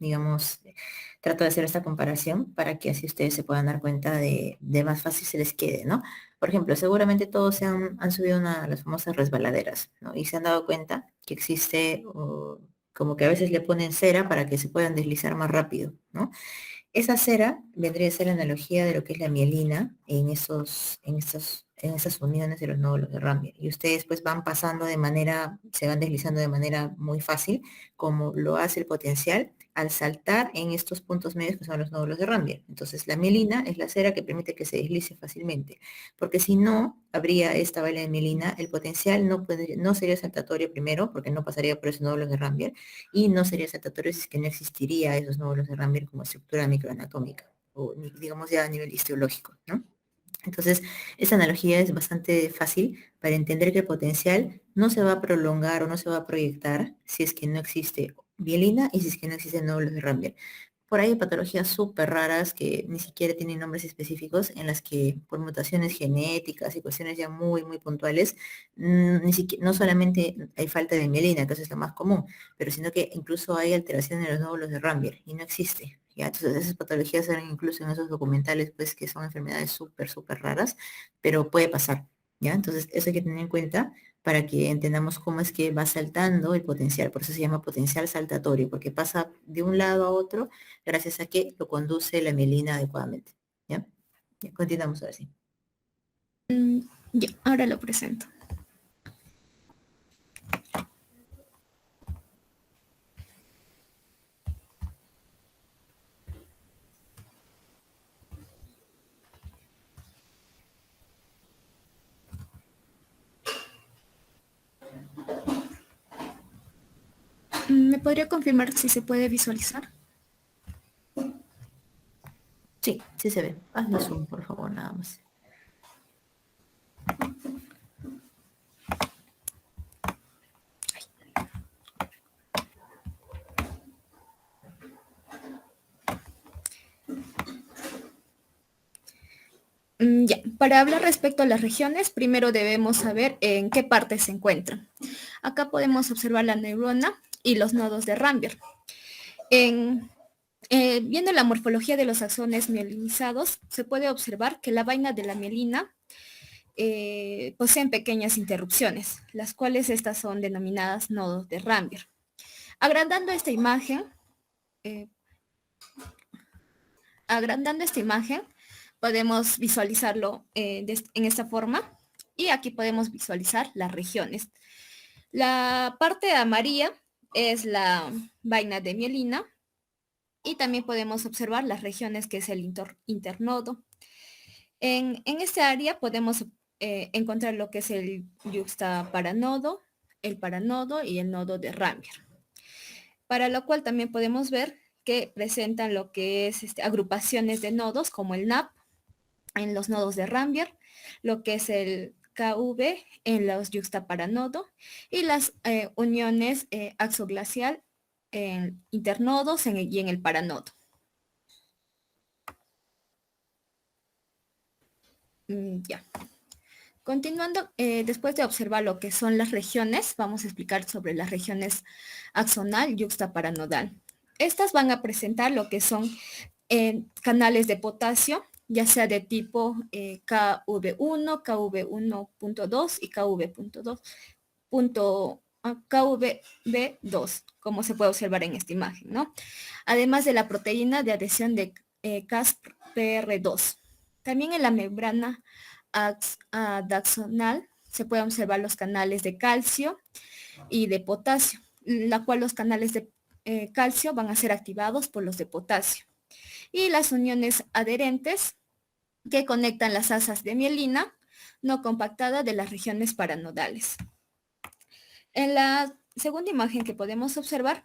digamos, trato de hacer esta comparación para que así ustedes se puedan dar cuenta de más fácil se les quede, ¿no? Por ejemplo, seguramente todos han subido a las famosas resbaladeras, ¿no? Y se han dado cuenta que existe como que a veces le ponen cera para que se puedan deslizar más rápido, ¿no? Esa cera vendría a ser la analogía de lo que es la mielina en esas uniones de los nódulos de Rambier. Y ustedes pues van pasando se van deslizando de manera muy fácil, como lo hace el potencial al saltar en estos puntos medios que son los nódulos de Rambier. Entonces la mielina es la cera que permite que se deslice fácilmente, porque si no habría esta vaina de mielina, el potencial no sería saltatorio primero, porque no pasaría por esos nódulos de Rambier, y no sería saltatorio si es que no existiría esos nódulos de Rambier como estructura microanatómica, o digamos ya a nivel histológico, ¿no? Entonces, esa analogía es bastante fácil para entender que el potencial no se va a prolongar o no se va a proyectar si es que no existe mielina y si es que no existen nódulos de Rambier. Por ahí hay patologías súper raras que ni siquiera tienen nombres específicos, en las que por mutaciones genéticas y cuestiones ya muy, muy puntuales, no solamente hay falta de mielina, que eso es lo más común, pero sino que incluso hay alteración en los nódulos de Rambier y no existe. ¿Ya? Entonces esas patologías salen incluso en esos documentales, pues que son enfermedades súper, súper raras, pero puede pasar. ¿Ya? Entonces eso hay que tener en cuenta para que entendamos cómo es que va saltando el potencial. Por eso se llama potencial saltatorio, porque pasa de un lado a otro gracias a que lo conduce la mielina adecuadamente. ¿Ya? Ya, continuamos ahora sí. Ya, ahora lo presento. ¿Me podría confirmar si se puede visualizar? Sí, sí se ve. Hazle zoom, por favor, nada más. Ya, para hablar respecto a las regiones, primero debemos saber en qué parte se encuentran. Acá podemos observar la neurona y los nodos de Rambier. Viendo la morfología de los axones mielinizados, se puede observar que la vaina de la mielina poseen pequeñas interrupciones, las cuales estas son denominadas nodos de Rambier. Agrandando esta imagen, podemos visualizarlo en esta forma, y aquí podemos visualizar las regiones. La parte amarilla es la vaina de mielina, y también podemos observar las regiones que es el internodo. En esta área podemos encontrar lo que es el yuxtaparanodo, el paranodo y el nodo de Rambier. Para lo cual también podemos ver que presentan lo que es agrupaciones de nodos como el NAP en los nodos de Rambier, lo que es el KV en los yuxtaparanodo y las uniones axoglacial en internodos y en el paranodo. Ya. Continuando, después de observar lo que son las regiones, vamos a explicar sobre las regiones axonal y yuxtaparanodal. Estas van a presentar lo que son canales de potasio, ya sea de tipo KV1, KV1.2 y KVB2, como se puede observar en esta imagen, ¿no? Además de la proteína de adhesión de CASPR2. También en la membrana adaxonal se pueden observar los canales de calcio y de potasio, la cual los canales de calcio van a ser activados por los de potasio. Y las uniones adherentes que conectan las asas de mielina no compactada de las regiones paranodales. En la segunda imagen que podemos observar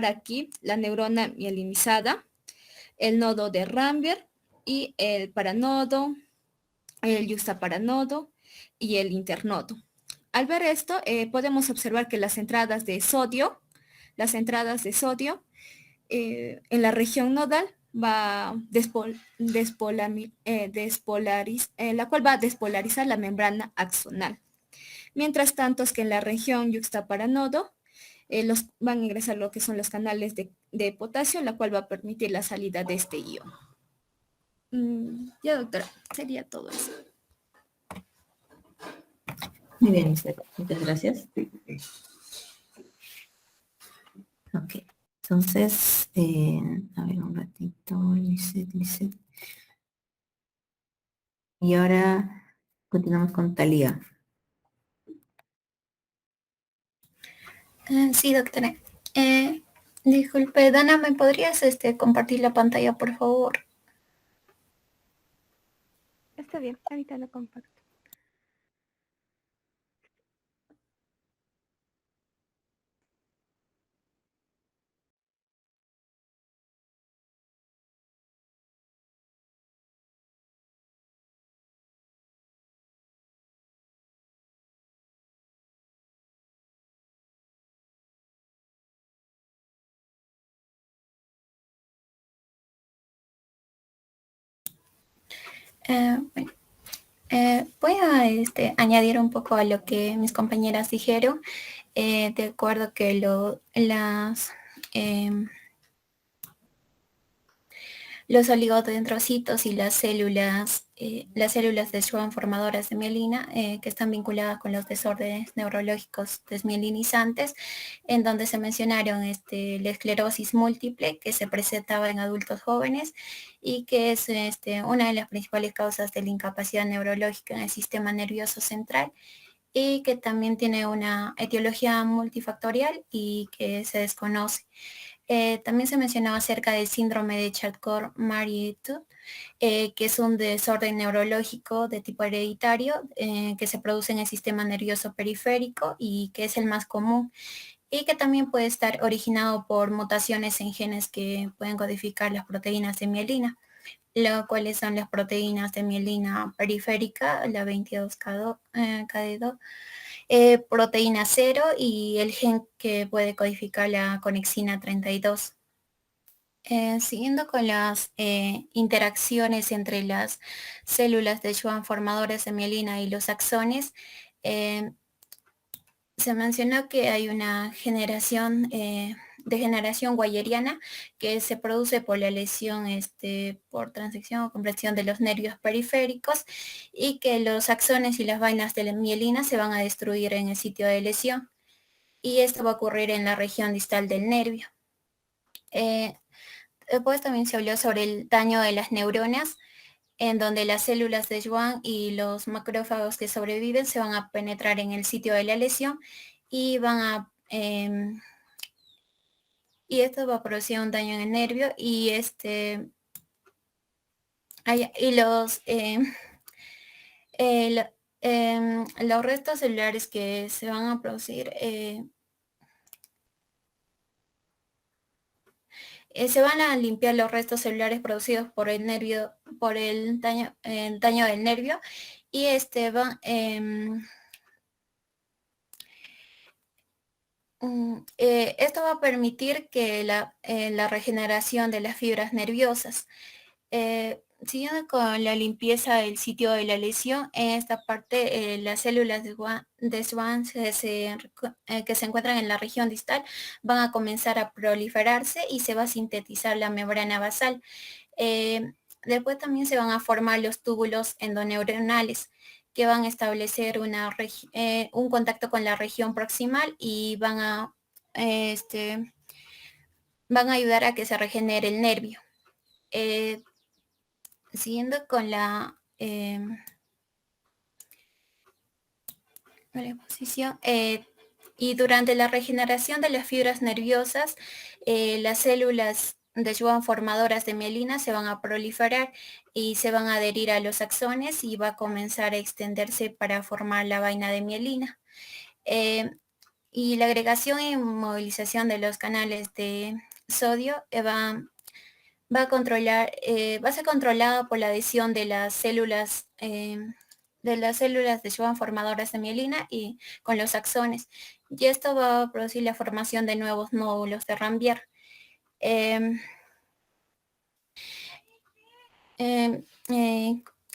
aquí la neurona mielinizada, el nodo de Rambier y el paranodo, el yuxtaparanodo y el internodo. Al ver esto, podemos observar que las entradas de sodio, en la región nodal va la cual va a despolarizar la membrana axonal. Mientras tanto es que en la región yuxtaparanodo van a ingresar lo que son los canales de potasio, la cual va a permitir la salida de este ion. Ya, doctora, sería todo eso. Muy bien, Isabel. Muchas gracias. Ok, entonces, a ver un ratito, Lisette. Y ahora continuamos con Talía. Sí, doctora. Disculpe, Dana, ¿me podrías compartir la pantalla, por favor? Está bien, ahorita lo comparto. Bueno, voy a añadir un poco a lo que mis compañeras dijeron. De acuerdo que los oligodendrocitos y las células de Schwann formadoras de mielina, que están vinculadas con los desórdenes neurológicos desmielinizantes, en donde se mencionaron la esclerosis múltiple que se presentaba en adultos jóvenes y que es una de las principales causas de la incapacidad neurológica en el sistema nervioso central, y que también tiene una etiología multifactorial y que se desconoce. También se mencionaba acerca del síndrome de Charcot-Marie-Tooth, que es un desorden neurológico de tipo hereditario que se produce en el sistema nervioso periférico y que es el más común, y que también puede estar originado por mutaciones en genes que pueden codificar las proteínas de mielina, lo cuales son las proteínas de mielina periférica, la 22 KD2, proteína 0 y el gen que puede codificar la conexina 32. Siguiendo con las interacciones entre las células de Schwann formadores de mielina y los axones, eh, se mencionó que hay una degeneración guayeriana que se produce por la lesión por transección o compresión de los nervios periféricos, y que los axones y las vainas de la mielina se van a destruir en el sitio de lesión, y esto va a ocurrir en la región distal del nervio. Después también se habló sobre el daño de las neuronas, en donde las células de Schwann y los macrófagos que sobreviven se van a penetrar en el sitio de la lesión y y esto va a producir un daño en el nervio, y los restos celulares que se van a producir se van a limpiar los restos celulares producidos por el nervio, por el daño del nervio, y esto va a permitir que la regeneración de las fibras nerviosas. Siguiendo con la limpieza del sitio de la lesión, en esta parte las células de Schwann que se encuentran en la región distal van a comenzar a proliferarse y se va a sintetizar la membrana basal. Después también se van a formar los túbulos endoneuronales, que van a establecer un contacto con la región proximal y van a ayudar a que se regenere el nervio. Siguiendo con la exposición, y durante la regeneración de las fibras nerviosas, las células de Schwann formadoras de mielina se van a proliferar y se van a adherir a los axones, y va a comenzar a extenderse para formar la vaina de mielina. Y la agregación y movilización de los canales de sodio va a ser controlada por la adhesión de las células de Schwann formadoras de mielina y con los axones, y esto va a producir la formación de nuevos nódulos de Rambier.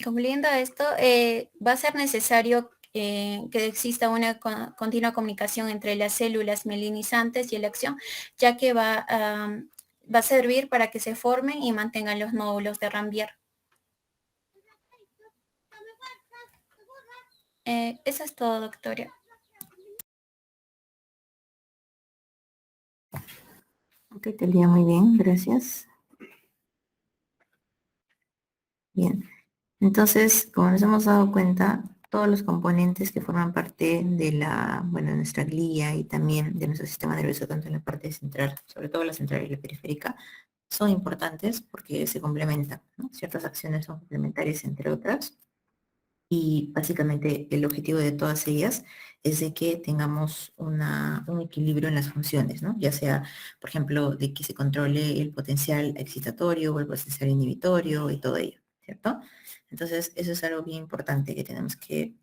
Concluyendo esto, va a ser necesario que exista una continua comunicación entre las células mielinizantes y el axón, ya que va a servir para que se formen y mantengan los nódulos de Rambier. Eso es todo, doctora. Ok, Talía, muy bien, gracias. Bien, entonces, como nos hemos dado cuenta, todos los componentes que forman parte de de nuestra glía y también de nuestro sistema nervioso, tanto en la parte central, sobre todo la central y la periférica, son importantes porque se complementan, ¿no? Ciertas acciones son complementarias entre otras y básicamente el objetivo de todas ellas es de que tengamos un equilibrio en las funciones, ¿no? Ya sea, por ejemplo, de que se controle el potencial excitatorio o el potencial inhibitorio y todo ello, ¿cierto? Entonces, eso es algo bien importante que tenemos que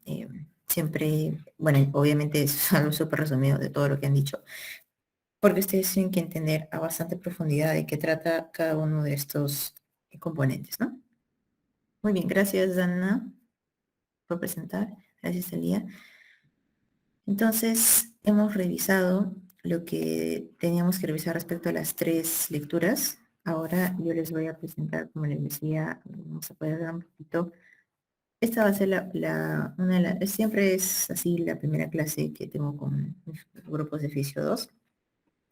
siempre, bueno, obviamente es algo súper resumido de todo lo que han dicho, porque ustedes tienen que entender a bastante profundidad de qué trata cada uno de estos componentes, ¿no? Muy bien, gracias, Dana, por presentar. Gracias, Elía. Entonces, hemos revisado lo que teníamos que revisar respecto a las 3 lecturas. Ahora yo les voy a presentar, como les decía, vamos a poder ver un poquito. Esta va a ser una de las, siempre es así la primera clase que tengo con mis grupos de Fisio 2.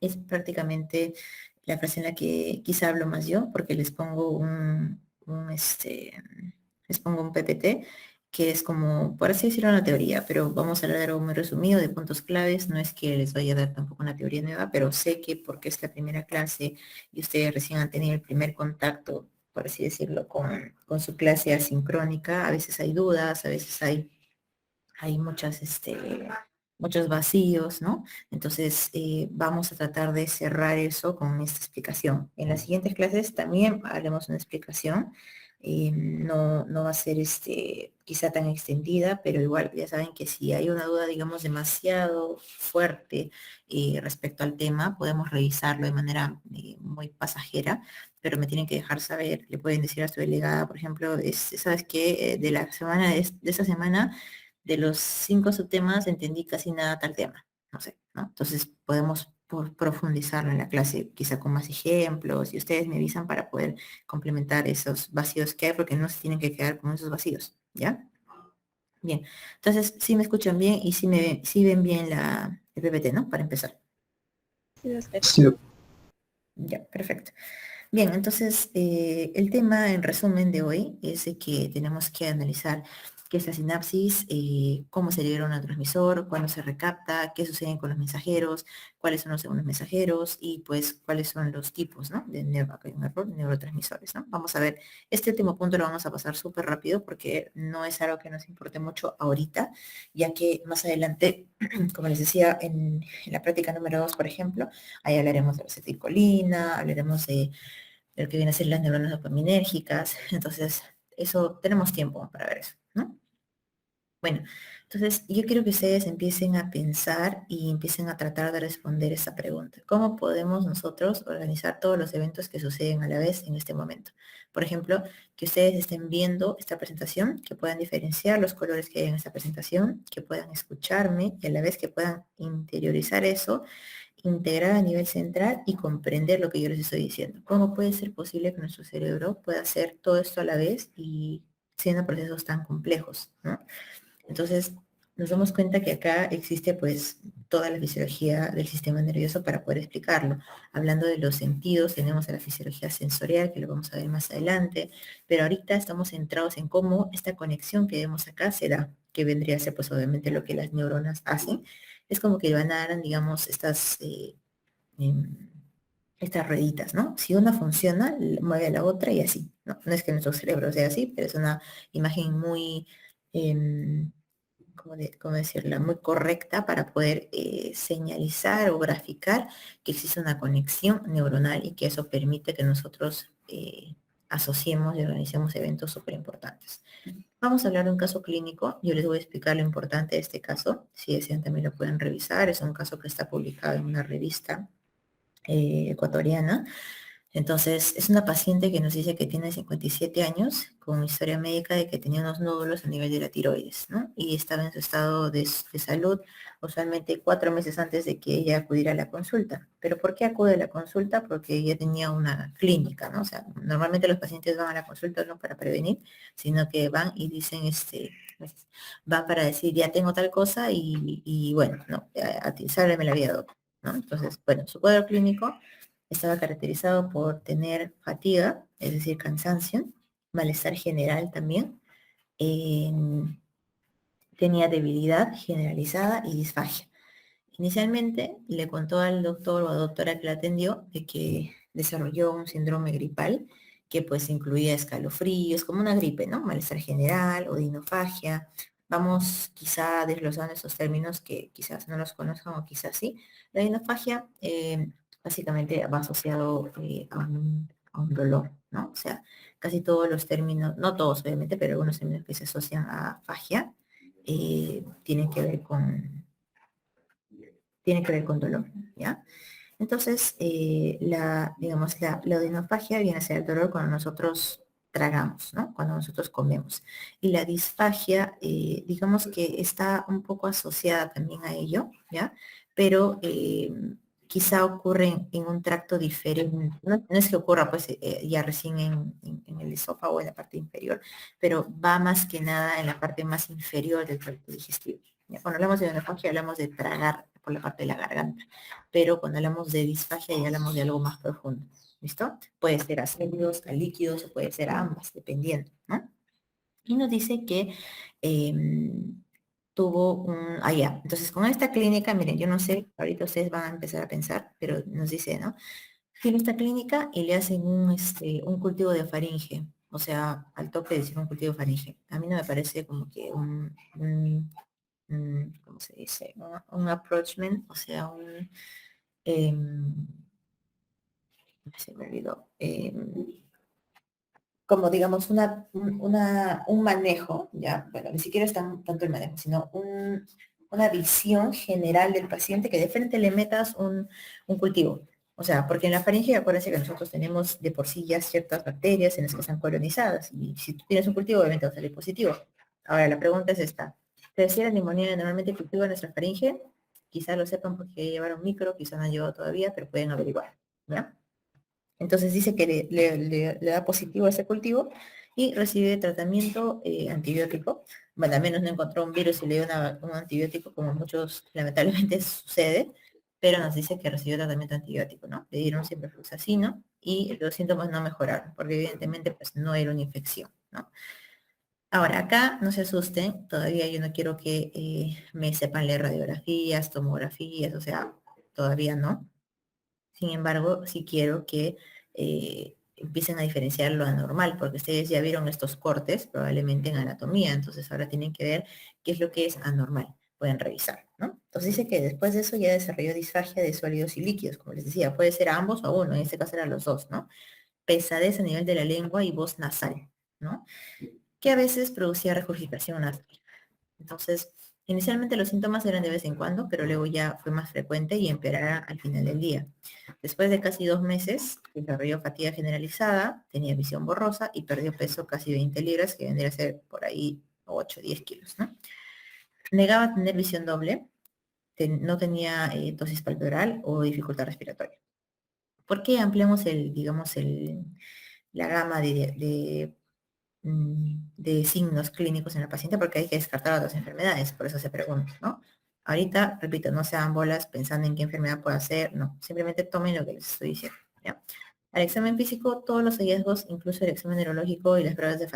Es prácticamente la clase en la que quizá hablo más yo, porque les pongo les pongo un PPT, que es como, por así decirlo, una teoría, pero vamos a hablar de algo muy resumido, de puntos claves. No es que les vaya a dar tampoco una teoría nueva, pero sé que porque es la primera clase y ustedes recién han tenido el primer contacto, por así decirlo, con su clase asincrónica, a veces hay dudas, a veces hay muchos vacíos, ¿no? Entonces, vamos a tratar de cerrar eso con esta explicación. En las siguientes clases también haremos una explicación. No va a ser quizá tan extendida, pero igual ya saben que si hay una duda, digamos, demasiado fuerte respecto al tema, podemos revisarlo de manera muy pasajera, pero me tienen que dejar saber, le pueden decir a su delegada, por ejemplo, ¿sabes qué? De la semana de esta semana de los 5 subtemas entendí casi nada tal tema, no sé, ¿no? Entonces podemos profundizarlo en la clase, quizá con más ejemplos, y ustedes me avisan para poder complementar esos vacíos que hay, porque no se tienen que quedar con esos vacíos, ¿ya? Bien, entonces sí me escuchan bien y sí ven bien el PPT, ¿no? Para empezar. Sí, Ya, perfecto. Bien, entonces el tema en resumen de hoy es de que tenemos que analizar qué es la sinapsis, cómo se libera un neurotransmisor, cuándo se recapta, qué sucede con los mensajeros, cuáles son los segundos mensajeros y pues cuáles son los tipos, ¿no? De neurotransmisores, ¿no? Vamos a ver, este último punto lo vamos a pasar súper rápido porque no es algo que nos importe mucho ahorita, ya que más adelante, como les decía, en la práctica número 2, por ejemplo, ahí hablaremos de la acetilcolina, hablaremos de lo que viene a ser las neuronas dopaminérgicas. Entonces, eso, tenemos tiempo para ver eso, ¿no? Bueno, entonces yo quiero que ustedes empiecen a pensar y empiecen a tratar de responder esta pregunta. ¿Cómo podemos nosotros organizar todos los eventos que suceden a la vez en este momento? Por ejemplo, que ustedes estén viendo esta presentación, que puedan diferenciar los colores que hay en esta presentación, que puedan escucharme y a la vez que puedan interiorizar eso, integrar a nivel central y comprender lo que yo les estoy diciendo. ¿Cómo puede ser posible que nuestro cerebro pueda hacer todo esto a la vez y siendo procesos tan complejos, ¿no? Entonces, nos damos cuenta que acá existe pues toda la fisiología del sistema nervioso para poder explicarlo. Hablando de los sentidos, tenemos a la fisiología sensorial, que lo vamos a ver más adelante, pero ahorita estamos centrados en cómo esta conexión que vemos acá se da, que vendría a ser pues obviamente lo que las neuronas hacen. Es como que van a dar, digamos, em, estas rueditas, ¿no? Si una funciona, mueve a la otra y así, ¿no? No es que nuestro cerebro sea así, pero es una imagen muy, em, ¿cómo decirla? Muy correcta para poder señalizar o graficar que existe una conexión neuronal y que eso permite que nosotros asociemos y organicemos eventos súper importantes. Vamos a hablar de un caso clínico. Yo les voy a explicar lo importante de este caso. Si desean también lo pueden revisar. Es un caso que está publicado en una revista ecuatoriana. Entonces, es una paciente que nos dice que tiene 57 años, con historia médica de que tenía unos nódulos a nivel de la tiroides, ¿no? Y estaba en su estado de salud usualmente 4 meses antes de que ella acudiera a la consulta. ¿Pero por qué acude a la consulta? Porque ella tenía una clínica, ¿no? O sea, normalmente los pacientes van a la consulta no para prevenir, sino que van y dicen, van para decir, ya tengo tal cosa y bueno, no, a ti, sálveme la vida, doctor, ¿no? Entonces, bueno, su cuadro clínico Estaba caracterizado por tener fatiga, es decir, cansancio, malestar general también, tenía debilidad generalizada y disfagia. Inicialmente le contó al doctor o a doctora que la atendió de que desarrolló un síndrome gripal que pues incluía escalofríos, como una gripe, ¿no? Malestar general, odinofagia. Vamos quizá desglosando esos términos que quizás no los conozcan o quizás sí. La odinofagia básicamente va asociado a un dolor, ¿no? O sea, casi todos los términos, no todos obviamente, pero algunos términos que se asocian a fagia tienen que ver con dolor, ¿ya? Entonces, digamos, la odinofagia viene a ser el dolor cuando nosotros tragamos, ¿no? Cuando nosotros comemos. Y la disfagia, digamos que está un poco asociada también a ello, ¿ya? Pero quizá ocurre en un tracto diferente. No, no es que ocurra pues ya recién en el esófago o en la parte inferior, pero va más que nada en la parte más inferior del tracto digestivo. ¿Ya? Cuando hablamos de odinofagia hablamos de tragar por la parte de la garganta, pero cuando hablamos de disfagia ya hablamos de algo más profundo, ¿listo? Puede ser a sólidos, a líquidos, o puede ser a ambas, dependiendo, ¿no? Y nos dice que tuvo un... Ah, ya. Entonces, con esta clínica, miren, yo no sé, ahorita ustedes van a empezar a pensar, pero nos dice, ¿no? Tiene esta clínica y le hacen un cultivo de faringe, o sea, al tope de decir un cultivo de faringe. A mí no me parece como que ¿cómo se dice? Un approachment, o sea, se me olvidó, como digamos un manejo, ya, bueno, ni siquiera es tanto el manejo, sino una visión general del paciente que de frente le metas un cultivo. O sea, porque en la faringe, acuérdense que nosotros tenemos de por sí ya ciertas bacterias en las que están colonizadas, y si tú tienes un cultivo, obviamente va a salir positivo. Ahora, la pregunta es esta. ¿Te decía la neumonía normalmente cultiva nuestra faringe? Quizás lo sepan porque llevaron micro, quizás no han llevado todavía, pero pueden averiguar, ¿ya? Entonces dice que le da positivo a ese cultivo y recibe tratamiento antibiótico. Bueno, al menos no encontró un virus y le dio un antibiótico, como muchos lamentablemente sucede, pero nos dice que recibió tratamiento antibiótico, ¿no? Le dieron siempre fluxacino y los síntomas no mejoraron, porque evidentemente pues no era una infección, ¿no? Ahora, acá no se asusten, todavía yo no quiero que me sepan leer radiografías, tomografías, o sea, todavía no. Sin embargo, sí quiero que empiecen a diferenciar lo anormal, porque ustedes ya vieron estos cortes probablemente en anatomía, entonces ahora tienen que ver qué es lo que es anormal. Pueden revisar, ¿no? Entonces dice que después de eso ya desarrolló disfagia de sólidos y líquidos, como les decía, puede ser a ambos o a uno, en este caso eran los dos, ¿no? Pesadez a nivel de la lengua y voz nasal, ¿no? Que a veces producía regurgitación nasal. Entonces, inicialmente los síntomas eran de vez en cuando, pero luego ya fue más frecuente y empeorará al final del día. Después de casi 2 meses, desarrolló fatiga generalizada, tenía visión borrosa y perdió peso casi 20 libras, que vendría a ser por ahí 8 o 10 kilos, ¿no? Negaba tener visión doble, no tenía tosis palpebral o dificultad respiratoria. ¿Por qué ampliamos la gama de signos clínicos en el paciente? Porque hay que descartar otras enfermedades, por eso se pregunta, ¿no? Ahorita, repito, no se dan bolas pensando en qué enfermedad puede ser, no, simplemente tomen lo que les estoy diciendo, ¿ya? Al examen físico, todos los hallazgos, incluso el examen neurológico y las pruebas de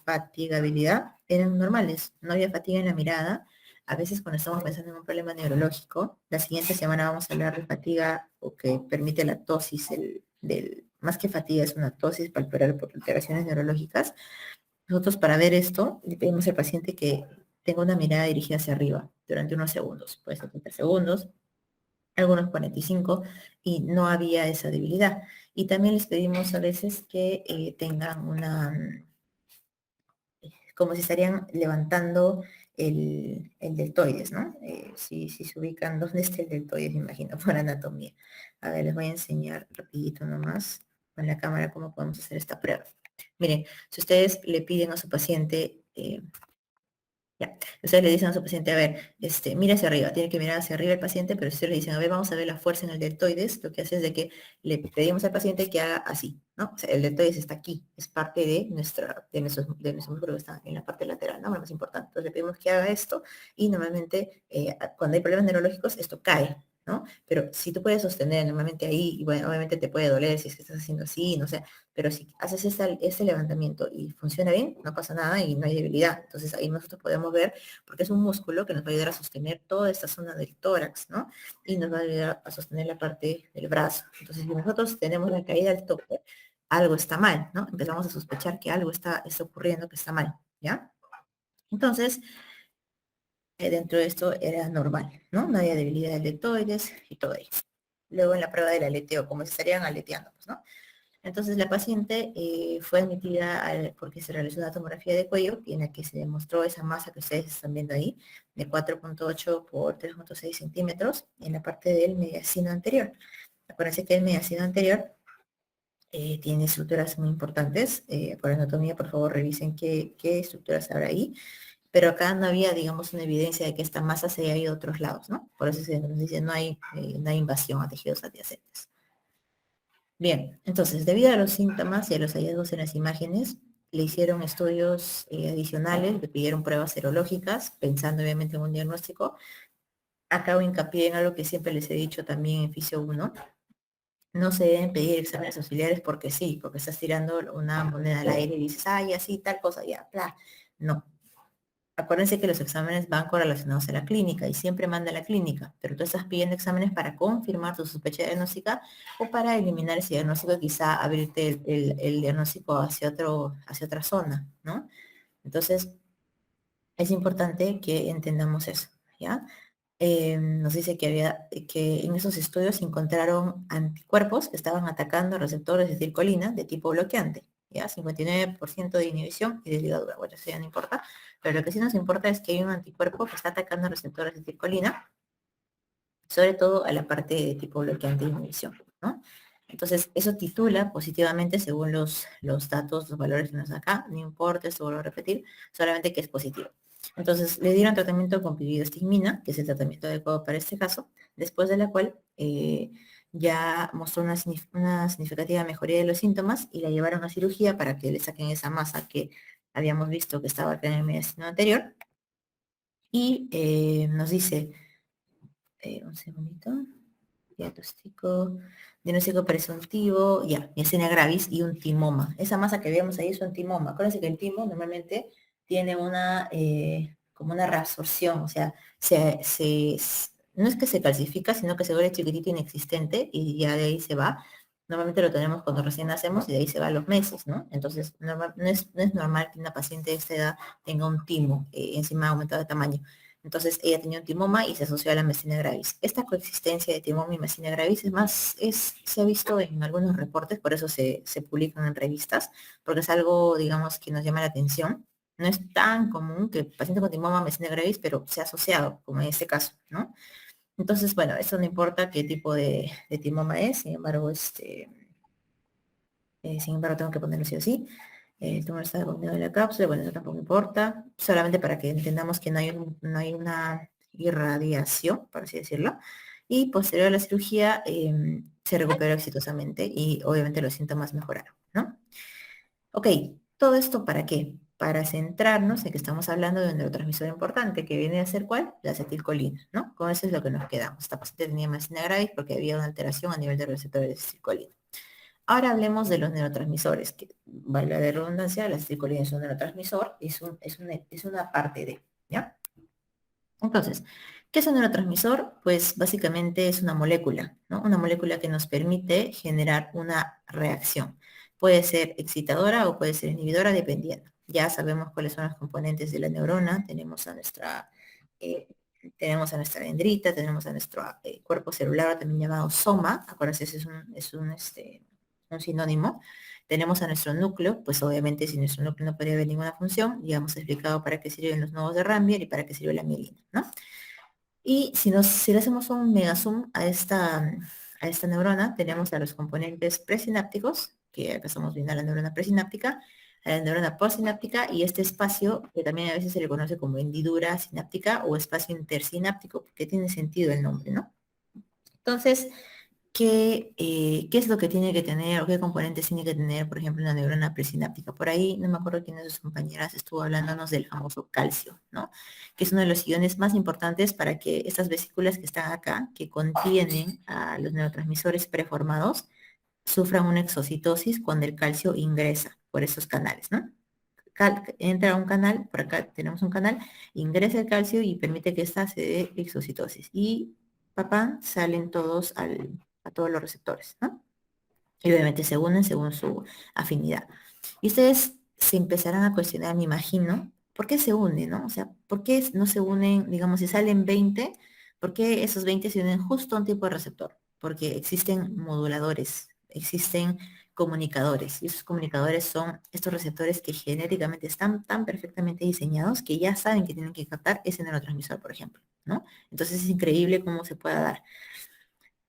fatigabilidad, eran normales, no había fatiga en la mirada. A veces cuando estamos pensando en un problema neurológico, la siguiente semana vamos a hablar de fatiga o que permite la tosis más que fatiga, es una tosis palpebral por alteraciones neurológicas. Nosotros para ver esto, le pedimos al paciente que tenga una mirada dirigida hacia arriba durante unos segundos, puede ser 30 segundos, algunos 45, y no había esa debilidad. Y también les pedimos a veces que tengan como si estarían levantando el deltoides, ¿no? Si se ubican, ¿dónde está el deltoides? Me imagino, por anatomía. A ver, les voy a enseñar rapidito nomás con la cámara cómo podemos hacer esta prueba. Miren, si ustedes le piden a su paciente, ustedes le dicen a su paciente, a ver, mira hacia arriba, tiene que mirar hacia arriba el paciente, pero si ustedes le dicen, a ver, vamos a ver la fuerza en el deltoides, lo que hace es de que le pedimos al paciente que haga así, ¿no? O sea, el deltoides está aquí, es parte de nuestro músculo que está en la parte lateral, ¿no? Lo más importante. Entonces le pedimos que haga esto y normalmente cuando hay problemas neurológicos esto cae, ¿no? Pero si tú puedes sostener normalmente ahí, y bueno, obviamente te puede doler si es que estás haciendo así, no sé, pero si haces este levantamiento y funciona bien, no pasa nada y no hay debilidad. Entonces ahí nosotros podemos ver, porque es un músculo que nos va a ayudar a sostener toda esta zona del tórax, ¿no? Y nos va a ayudar a sostener la parte del brazo. Entonces, si nosotros tenemos la caída del tope, algo está mal, ¿no? Empezamos a sospechar que algo está ocurriendo que está mal, ¿ya? Entonces, dentro de esto era normal, ¿no? No había debilidad del deltoides y todo ello. Luego en la prueba del aleteo, como se estarían aleteando, pues, ¿no? Entonces la paciente fue admitida porque se realizó una tomografía de cuello en la que se demostró esa masa que ustedes están viendo ahí, de 4.8 por 3.6 centímetros en la parte del mediastino anterior. Acuérdense que el mediastino anterior tiene estructuras muy importantes. Por anatomía, por favor, revisen qué estructuras habrá ahí. Pero acá no había, digamos, una evidencia de que esta masa se haya ido a otros lados, ¿no? Por eso se nos dice no hay invasión a tejidos adyacentes. Bien, entonces, debido a los síntomas y a los hallazgos en las imágenes, le hicieron estudios adicionales, le pidieron pruebas serológicas, pensando obviamente en un diagnóstico. Acá hago hincapié en algo que siempre les he dicho también en Fisio 1. No se deben pedir exámenes auxiliares porque sí, porque estás tirando una moneda al aire y dices, ay, así, tal cosa, ya, bla. No. Acuérdense que los exámenes van correlacionados a la clínica y siempre manda a la clínica, pero tú estás pidiendo exámenes para confirmar tu sospecha diagnóstica o para eliminar ese diagnóstico y quizá abrirte el diagnóstico hacia otra zona, ¿no? Entonces, es importante que entendamos eso, ¿ya? Nos dice que en esos estudios encontraron anticuerpos que estaban atacando receptores de acetilcolina de tipo bloqueante, ¿ya? 59% de inhibición y de ligadura. Bueno, eso ya no importa, pero lo que sí nos importa es que hay un anticuerpo que está atacando receptores de acetilcolina, sobre todo a la parte de tipo bloqueante de inhibición, ¿no? Entonces, eso titula positivamente según los datos, los valores que nos da acá, no importa, esto vuelvo a repetir, solamente que es positivo. Entonces, le dieron tratamiento con piridostigmina, que es el tratamiento adecuado para este caso, después de la cual ya mostró una significativa mejoría de los síntomas y la llevaron a cirugía para que le saquen esa masa que habíamos visto que estaba acá en el mediastino anterior. Y nos dice, un segundito, diagnóstico presuntivo, ya, miastenia gravis y un timoma. Esa masa que vemos ahí es un timoma. Acuérdense que el timo normalmente tiene como una reabsorción, o sea, no es que se calcifica, sino que se vuelve chiquitito inexistente y ya de ahí se va. Normalmente lo tenemos cuando recién nacemos y de ahí se va a los meses, ¿no? Entonces, no es normal que una paciente de esta edad tenga un timo, encima aumentado de tamaño. Entonces ella tenía un timoma y se asoció a la miastenia gravis. Esta coexistencia de timoma y miastenia gravis se ha visto en algunos reportes, por eso se publican en revistas, porque es algo, digamos, que nos llama la atención. No es tan común que el paciente con timoma, miastenia gravis, pero se ha asociado, como en este caso, ¿no? Entonces, bueno, eso no importa qué tipo de timoma es, sin embargo, tengo que ponerlo sí o sí. El tumor está contenido en la cápsula, bueno, eso tampoco importa, solamente para que entendamos que no hay una irradiación, por así decirlo. Y posterior a la cirugía se recuperó exitosamente y obviamente los síntomas mejoraron, ¿no? Ok, ¿todo esto para qué? Para centrarnos en que estamos hablando de un neurotransmisor importante, que viene a ser ¿cuál? La acetilcolina, ¿no? Con eso es lo que nos quedamos. Esta paciente tenía miastenia gravis porque había una alteración a nivel de receptores de acetilcolina. Ahora hablemos de los neurotransmisores, que valga la redundancia, la acetilcolina es un neurotransmisor, es una parte de, ¿ya? Entonces, ¿qué es un neurotransmisor? Pues básicamente es una molécula, ¿no? Una molécula que nos permite generar una reacción. Puede ser excitadora o puede ser inhibidora, dependiendo. Ya sabemos cuáles son los componentes de la neurona, tenemos a nuestra dendrita, tenemos a nuestro cuerpo celular, también llamado soma, acuérdense, ese es un sinónimo. Tenemos a nuestro núcleo, pues obviamente si nuestro núcleo no podría haber ninguna función, ya hemos explicado para qué sirven los nodos de Rambier y para qué sirve la mielina, ¿no? Y si le hacemos un megazoom a esta neurona, tenemos a los componentes presinápticos, que acá estamos viendo a la neurona presináptica, a la neurona postsináptica y este espacio que también a veces se le conoce como hendidura sináptica o espacio intersináptico, porque tiene sentido el nombre, ¿no? Entonces, qué es lo que tiene que tener o qué componentes tiene que tener, por ejemplo, una neurona presináptica. Por ahí, no me acuerdo quién de sus compañeras estuvo hablándonos del famoso calcio, ¿no? Que es uno de los iones más importantes para que estas vesículas que están acá, que contienen a los neurotransmisores preformados, sufran una exocitosis cuando el calcio ingresa por esos canales, ¿no? Entra a un canal, por acá tenemos un canal, ingresa el calcio y permite que ésta se dé exocitosis. Y papá, salen todos a todos los receptores, ¿no? Y obviamente se unen según su afinidad. Y ustedes se empezarán a cuestionar, me imagino, ¿por qué se unen, no? O sea, ¿por qué no se unen, digamos, si salen 20, ¿por qué esos 20 se unen justo a un tipo de receptor? Porque existen moduladores, existen comunicadores, y esos comunicadores son estos receptores que genéticamente están tan perfectamente diseñados que ya saben que tienen que captar ese neurotransmisor, por ejemplo, ¿no? Entonces es increíble cómo se pueda dar.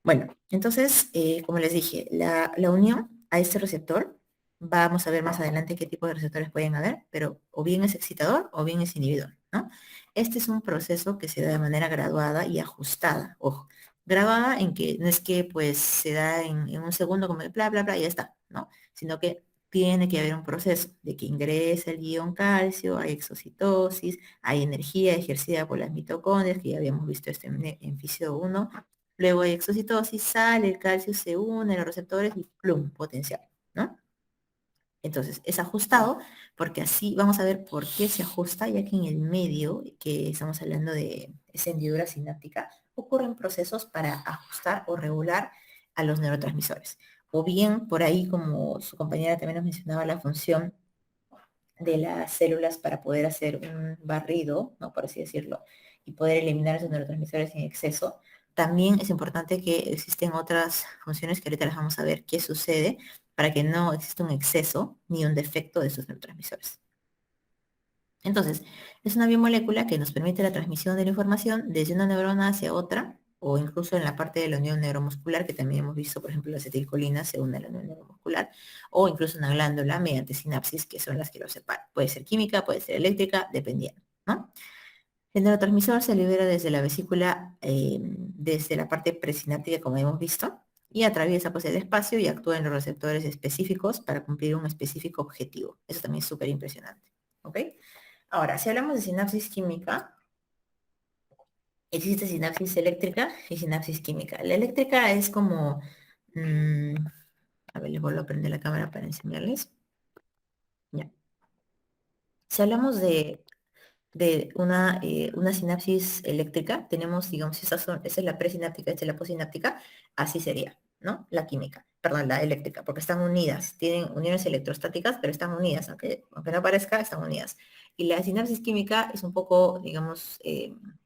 Bueno, entonces, como les dije, la unión a este receptor, vamos a ver más adelante qué tipo de receptores pueden haber, pero o bien es excitador o bien es inhibidor, ¿no? Este es un proceso que se da de manera graduada y ajustada, ojo, graduada en que no es que pues se da en un segundo como de bla, bla, bla, y ya está, ¿no? Sino que tiene que haber un proceso de que ingrese el ion calcio, hay exocitosis, hay energía ejercida por las mitocondrias, que ya habíamos visto esto en Fisio 1, luego hay exocitosis, sale el calcio, se une a los receptores y plum, potencial, ¿no? Entonces, es ajustado porque así vamos a ver por qué se ajusta, ya que en el medio, que estamos hablando de esa hendidura sináptica, ocurren procesos para ajustar o regular a los neurotransmisores. O bien, por ahí, como su compañera también nos mencionaba, la función de las células para poder hacer un barrido, ¿no? Por así decirlo, y poder eliminar esos neurotransmisores en exceso. También es importante que existen otras funciones que ahorita las vamos a ver qué sucede para que no exista un exceso ni un defecto de esos neurotransmisores. Entonces, es una biomolécula que nos permite la transmisión de la información desde una neurona hacia otra, o incluso en la parte de la unión neuromuscular, que también hemos visto, por ejemplo, la acetilcolina se une a la unión neuromuscular, o incluso una glándula mediante sinapsis, que son las que lo separan. Puede ser química, puede ser eléctrica, dependiendo, ¿no? El neurotransmisor se libera desde la vesícula, desde la parte presináptica, como hemos visto, y atraviesa pues el espacio y actúa en los receptores específicos para cumplir un específico objetivo. Eso también es súper impresionante, ¿ok? Ahora, si hablamos de sinapsis química, existe sinapsis eléctrica y sinapsis química. La eléctrica es como, a ver, les vuelvo a prender la cámara para enseñarles. Ya. Si hablamos de una sinapsis eléctrica, tenemos, digamos, esa es la presináptica, esta es la posináptica, así sería, ¿no? La química, perdón, la eléctrica, porque están unidas, tienen uniones electrostáticas, pero están unidas, aunque no parezca, están unidas. Y la sinapsis química es un poco, digamos,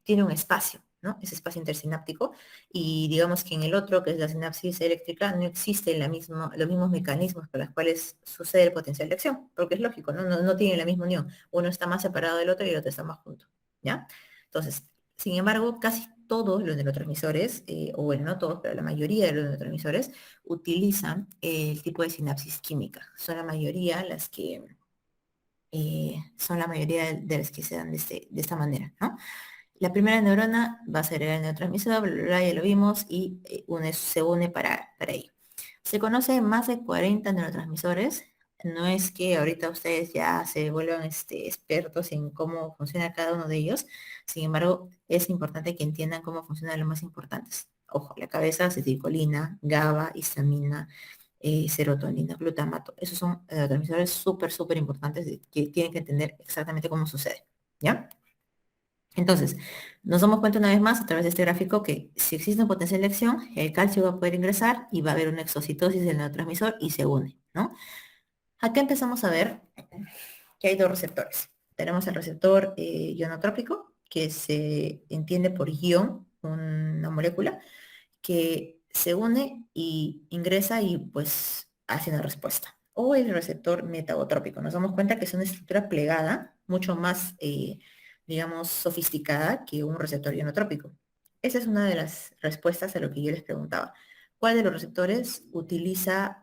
tiene un espacio, ¿no? Ese espacio intersináptico, y digamos que en el otro, que es la sinapsis eléctrica, no existen los mismos mecanismos por los cuales sucede el potencial de acción, porque es lógico, ¿no? No tienen la misma unión. Uno está más separado del otro y el otro está más junto, ¿ya? Entonces, sin embargo, casi todos los neurotransmisores, o bueno, no todos, pero la mayoría de los neurotransmisores utilizan el tipo de sinapsis química. Son la mayoría las que son la mayoría de las que se dan de esta manera, ¿no? La primera neurona va a ser el neurotransmisor, bla, bla, bla, ya lo vimos, y se une para ello. Se conocen más de 40 neurotransmisores. No es que ahorita ustedes ya se vuelvan expertos en cómo funciona cada uno de ellos. Sin embargo, es importante que entiendan cómo funcionan los más importantes. Ojo, la cabeza, acetilcolina, GABA, histamina, serotonina, glutamato. Esos son neurotransmisores súper, súper importantes que tienen que entender exactamente cómo sucede. ¿Ya? Entonces, nos damos cuenta una vez más a través de este gráfico que si existe un potencial de acción, el calcio va a poder ingresar y va a haber una exocitosis del neurotransmisor y se une, ¿no? Acá empezamos a ver que hay dos receptores. Tenemos el receptor ionotrópico, que se entiende por ion, una molécula, que se une y ingresa y pues hace una respuesta. O el receptor metabotrópico. Nos damos cuenta que es una estructura plegada, mucho más, digamos, sofisticada que un receptor ionotrópico. Esa es una de las respuestas a lo que yo les preguntaba. ¿Cuál de los receptores utiliza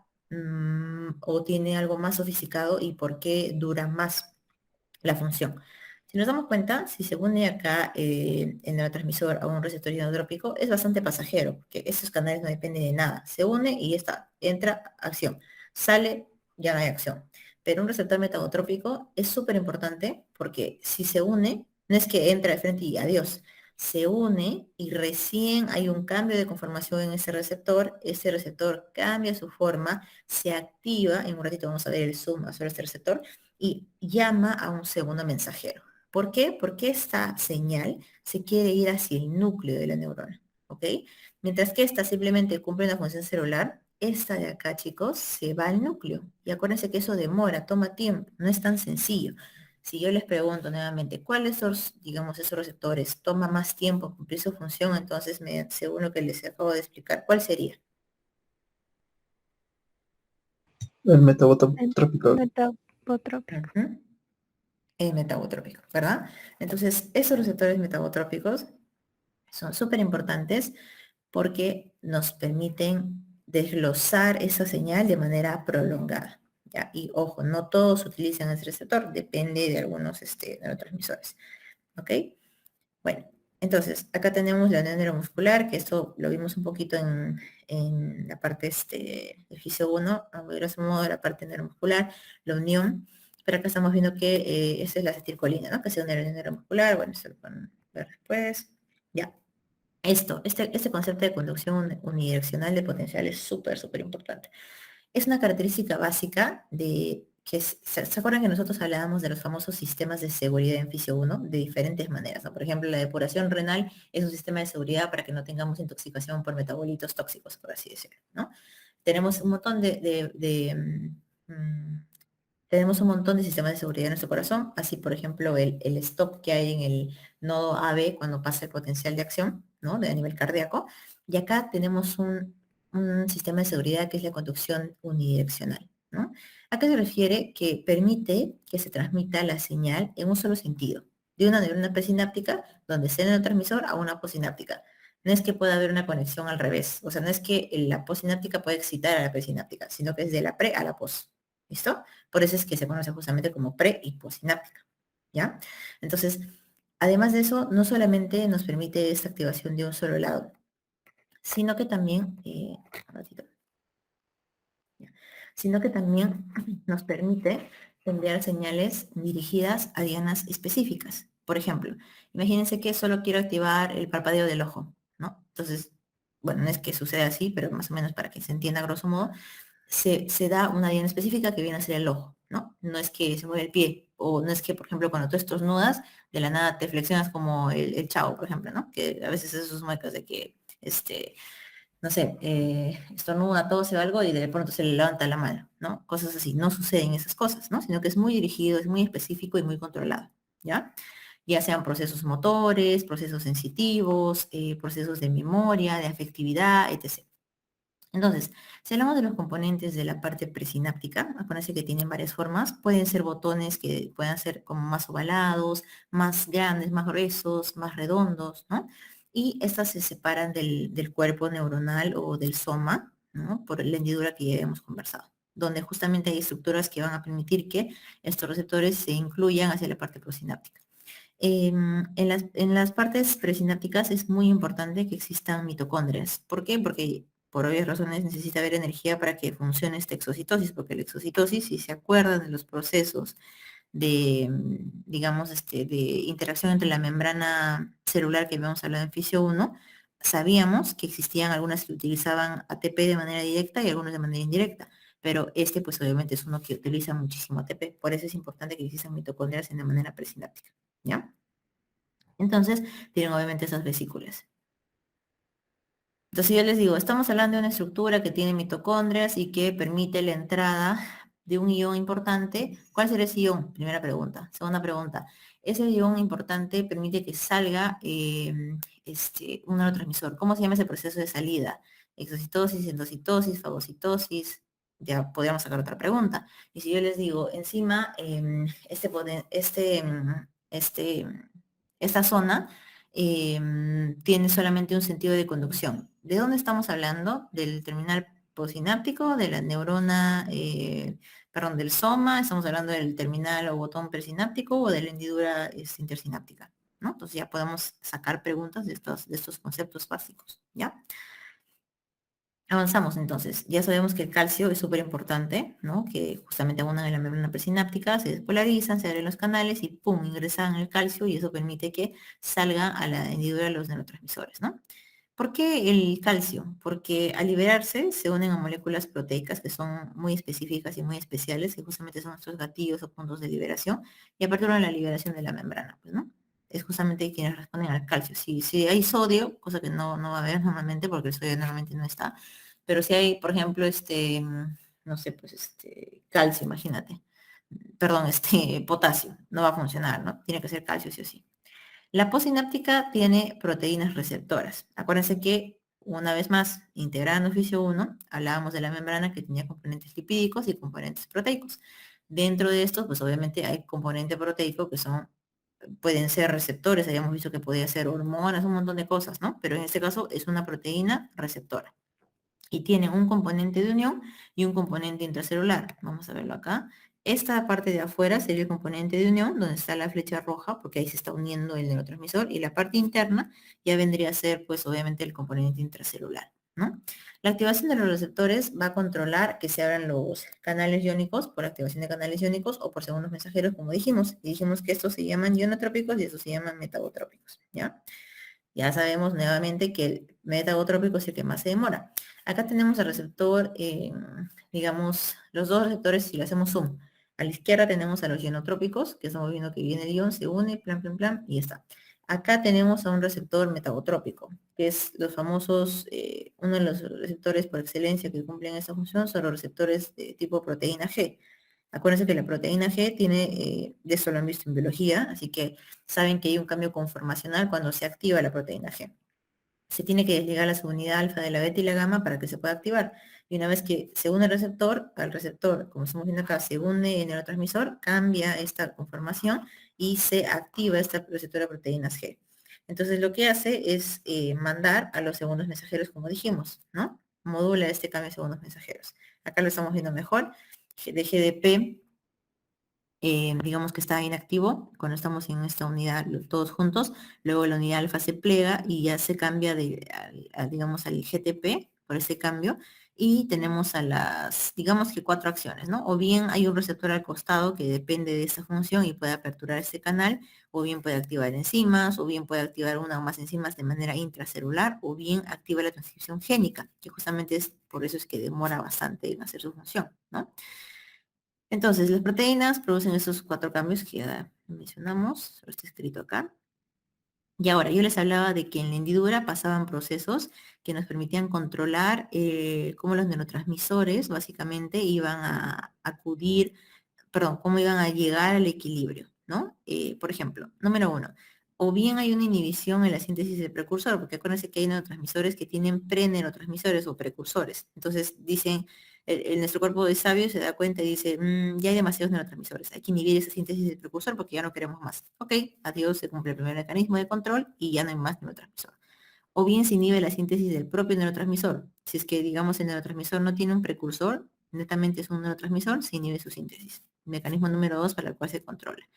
o tiene algo más sofisticado y por qué dura más la función? Si nos damos cuenta, si se une acá el neurotransmisor a un receptor inotrópico, es bastante pasajero, porque esos canales no dependen de nada. Se une y entra acción. Sale, ya no hay acción. Pero un receptor metabotrópico es súper importante porque si se une, no es que entra de frente y adiós. Se une y recién hay un cambio de conformación en ese receptor cambia su forma, se activa, en un ratito vamos a ver el zoom sobre este receptor, y llama a un segundo mensajero. ¿Por qué? Porque esta señal se quiere ir hacia el núcleo de la neurona, ¿ok? Mientras que esta simplemente cumple una función celular, esta de acá, chicos, se va al núcleo. Y acuérdense que eso demora, toma tiempo, no es tan sencillo. Si yo les pregunto nuevamente, ¿cuáles son, digamos, esos receptores? Toma más tiempo cumplir su función, entonces, según lo que les acabo de explicar, ¿cuál sería? El metabotrópico. Metabotrópico. Ujú. El metabotrópico, ¿verdad? Entonces, esos receptores metabotrópicos son súper importantes porque nos permiten desglosar esa señal de manera prolongada. ¿Ya? Y ojo, no todos utilizan ese receptor, depende de algunos neurotransmisores. ¿Ok? Bueno, entonces, acá tenemos la unión neuromuscular, que esto lo vimos un poquito en la parte del FISO 1, a grosso modo la parte neuromuscular, la unión, pero acá estamos viendo que esa es la acetilcolina, ¿no? Que se une a la unión neuromuscular, bueno, esto lo pueden ver después. Ya. Este concepto de conducción unidireccional de potencial es súper, súper importante. Es una característica básica de ¿se acuerdan que nosotros hablábamos de los famosos sistemas de seguridad en Fisio 1 de diferentes maneras, ¿no? Por ejemplo, la depuración renal es un sistema de seguridad para que no tengamos intoxicación por metabolitos tóxicos, por así decirlo, ¿no? Tenemos un montón tenemos un montón de sistemas de seguridad en nuestro corazón, así por ejemplo el stop que hay en el nodo AB cuando pasa el potencial de acción, ¿no? De a nivel cardíaco. Y acá tenemos un sistema de seguridad que es la conducción unidireccional, ¿no? ¿A qué se refiere? Que permite que se transmita la señal en un solo sentido, de una neurona presináptica donde está el neurotransmisor a una posináptica. No es que pueda haber una conexión al revés, o sea, no es que la posináptica pueda excitar a la presináptica, sino que es de la pre a la pos. ¿Listo? Por eso es que se conoce justamente como pre y postsináptica, ¿ya? Entonces, además de eso, no solamente nos permite esta activación de un solo lado, sino que también, un ratito, ya, sino que también nos permite enviar señales dirigidas a dianas específicas. Por ejemplo, imagínense que solo quiero activar el parpadeo del ojo, ¿no? Entonces, bueno, no es que suceda así, pero más o menos para que se entienda a grosso modo, se da una diana específica que viene a ser el ojo, ¿no? No es que se mueve el pie, o no es que, por ejemplo, cuando tú estornudas, de la nada te flexionas como el chavo, por ejemplo, ¿no? Que a veces esos muecas de que, no sé, estornuda, tose o algo y de pronto se le levanta la mano, ¿no? Cosas así, no suceden esas cosas, ¿no? Sino que es muy dirigido, es muy específico y muy controlado, ¿ya? Ya sean procesos motores, procesos sensitivos, procesos de memoria, de afectividad, etc. Entonces, si hablamos de los componentes de la parte presináptica, acuérdense que tienen varias formas, pueden ser botones que puedan ser como más ovalados, más grandes, más gruesos, más redondos, ¿no? Y estas se separan del cuerpo neuronal o del soma, ¿no? Por la hendidura que ya hemos conversado, donde justamente hay estructuras que van a permitir que estos receptores se incluyan hacia la parte prosináptica. En las partes presinápticas es muy importante que existan mitocondrias. ¿Por qué? Porque por obvias razones necesita haber energía para que funcione esta exocitosis, porque la exocitosis, si se acuerdan de los procesos de, digamos, de interacción entre la membrana celular que habíamos hablado en Fisio 1, sabíamos que existían algunas que utilizaban ATP de manera directa y algunas de manera indirecta, pero pues obviamente es uno que utiliza muchísimo ATP, por eso es importante que existan mitocondrias de manera presináptica, ¿ya? Entonces, tienen obviamente esas vesículas. Entonces yo les digo, estamos hablando de una estructura que tiene mitocondrias y que permite la entrada de un ion importante. ¿Cuál será ese ion? Primera pregunta. Segunda pregunta, ese ion importante permite que salga un neurotransmisor. ¿Cómo se llama ese proceso de salida? Exocitosis, endocitosis, fagocitosis. Ya podríamos sacar otra pregunta. Y si yo les digo, encima, esta zona tiene solamente un sentido de conducción. ¿De dónde estamos hablando? ¿Del terminal postsináptico, de la neurona perdón, del soma, estamos hablando del terminal o botón presináptico o de la hendidura intersináptica, ¿no? Entonces ya podemos sacar preguntas de estos conceptos básicos, ¿ya? Avanzamos entonces. Ya sabemos que el calcio es súper importante, ¿no? Que justamente abundan en la membrana presináptica, se despolarizan, se abren los canales y ¡pum! Ingresan el calcio y eso permite que salga a la hendidura de los neurotransmisores, ¿no? ¿Por qué el calcio? Porque al liberarse se unen a moléculas proteicas que son muy específicas y muy especiales, que justamente son nuestros gatillos o puntos de liberación, y aperturan la liberación de la membrana, pues, ¿no? Es justamente quienes responden al calcio. Si hay sodio, cosa que no va a haber normalmente, porque el sodio normalmente no está, pero si hay, por ejemplo, no sé, pues calcio, imagínate. Perdón, potasio, no va a funcionar, ¿no? Tiene que ser calcio sí o sí. La posináptica tiene proteínas receptoras. Acuérdense que, una vez más, integrando oficio 1, hablábamos de la membrana que tenía componentes lipídicos y componentes proteicos. Dentro de estos, pues obviamente hay componente proteico que pueden ser receptores, habíamos visto que podía ser hormonas, un montón de cosas, ¿no? Pero en este caso es una proteína receptora y tiene un componente de unión y un componente intracelular. Vamos a verlo acá. Esta parte de afuera sería el componente de unión, donde está la flecha roja, porque ahí se está uniendo el neurotransmisor, y la parte interna ya vendría a ser, pues, obviamente, el componente intracelular, ¿no? La activación de los receptores va a controlar que se abran los canales iónicos por activación de canales iónicos o por segundos mensajeros, como dijimos. Y dijimos que estos se llaman ionotrópicos y estos se llaman metabotrópicos, ¿ya? Ya sabemos nuevamente que el metagotrópico es el que más se demora. Acá tenemos el receptor, digamos, los dos receptores si lo hacemos zoom. A la izquierda tenemos a los ionotrópicos, que estamos viendo que viene el ion, se une, plan, plan, plan, y ya está. Acá tenemos a un receptor metagotrópico, que es los famosos, uno de los receptores por excelencia que cumplen esta función son los receptores de tipo proteína G. Acuérdense que la proteína G tiene, de eso lo han visto en biología, así que saben que hay un cambio conformacional cuando se activa la proteína G. Se tiene que desligar la subunidad alfa de la beta y la gamma para que se pueda activar. Y una vez que se une el receptor, al receptor, como estamos viendo acá, se une el neurotransmisor, cambia esta conformación y se activa esta receptora de proteínas G. Entonces lo que hace es mandar a los segundos mensajeros, como dijimos, ¿no? Modula este cambio de segundos mensajeros. Acá lo estamos viendo mejor. De GDP, digamos que está inactivo cuando estamos en esta unidad todos juntos, luego la unidad alfa se plega y ya se cambia digamos, al GTP por ese cambio, y tenemos a las, digamos que 4 acciones, ¿no? O bien hay un receptor al costado que depende de esta función y puede aperturar este canal, o bien puede activar enzimas, o bien puede activar una o más enzimas de manera intracelular, o bien activa la transcripción génica, que justamente por eso es que demora bastante en hacer su función, ¿no? Entonces, las proteínas producen esos 4 cambios que ya mencionamos, lo está escrito acá. Y ahora, yo les hablaba de que en la hendidura pasaban procesos que nos permitían controlar cómo los neurotransmisores básicamente iban a acudir, perdón, cómo iban a llegar al equilibrio, ¿no? Por ejemplo, número 1, o bien hay una inhibición en la síntesis del precursor, porque acuérdense que hay neurotransmisores que tienen pre-neurotransmisores o precursores. Entonces dicen, nuestro cuerpo de sabio se da cuenta y dice, ya hay demasiados neurotransmisores, hay que inhibir esa síntesis del precursor porque ya no queremos más. Ok, adiós, se cumple el primer mecanismo de control y ya no hay más neurotransmisor. O bien se inhibe la síntesis del propio neurotransmisor. Si es que, digamos, el neurotransmisor no tiene un precursor, netamente es un neurotransmisor, se inhibe su síntesis. Mecanismo número 2 para el cual se controla.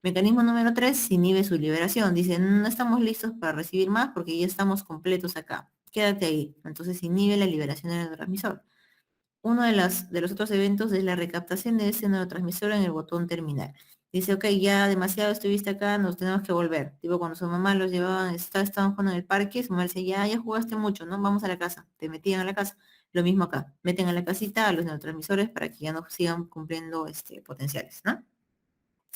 Mecanismo número 3, se inhibe su liberación. Dicen, no estamos listos para recibir más porque ya estamos completos acá. Quédate ahí. Entonces se inhibe la liberación del neurotransmisor. Uno de los otros eventos es la recaptación de ese neurotransmisor en el botón terminal. Dice, ok, ya demasiado estuviste acá, nos tenemos que volver. Tipo, cuando su mamá los llevaban, estaban jugando en el parque, su mamá decía, ya jugaste mucho, ¿no? Vamos a la casa. Te metían a la casa. Lo mismo acá. Meten a la casita a los neurotransmisores para que ya no sigan cumpliendo potenciales, ¿no?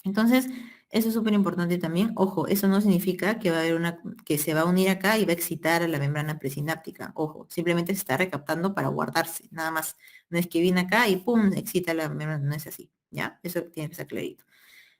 Entonces, eso es súper importante también. Ojo, eso no significa que va a haber que se va a unir acá y va a excitar a la membrana presináptica. Ojo, simplemente se está recaptando para guardarse, nada más. No es que viene acá y pum, excita la membrana, no es así, ¿ya? Eso tiene que estar clarito.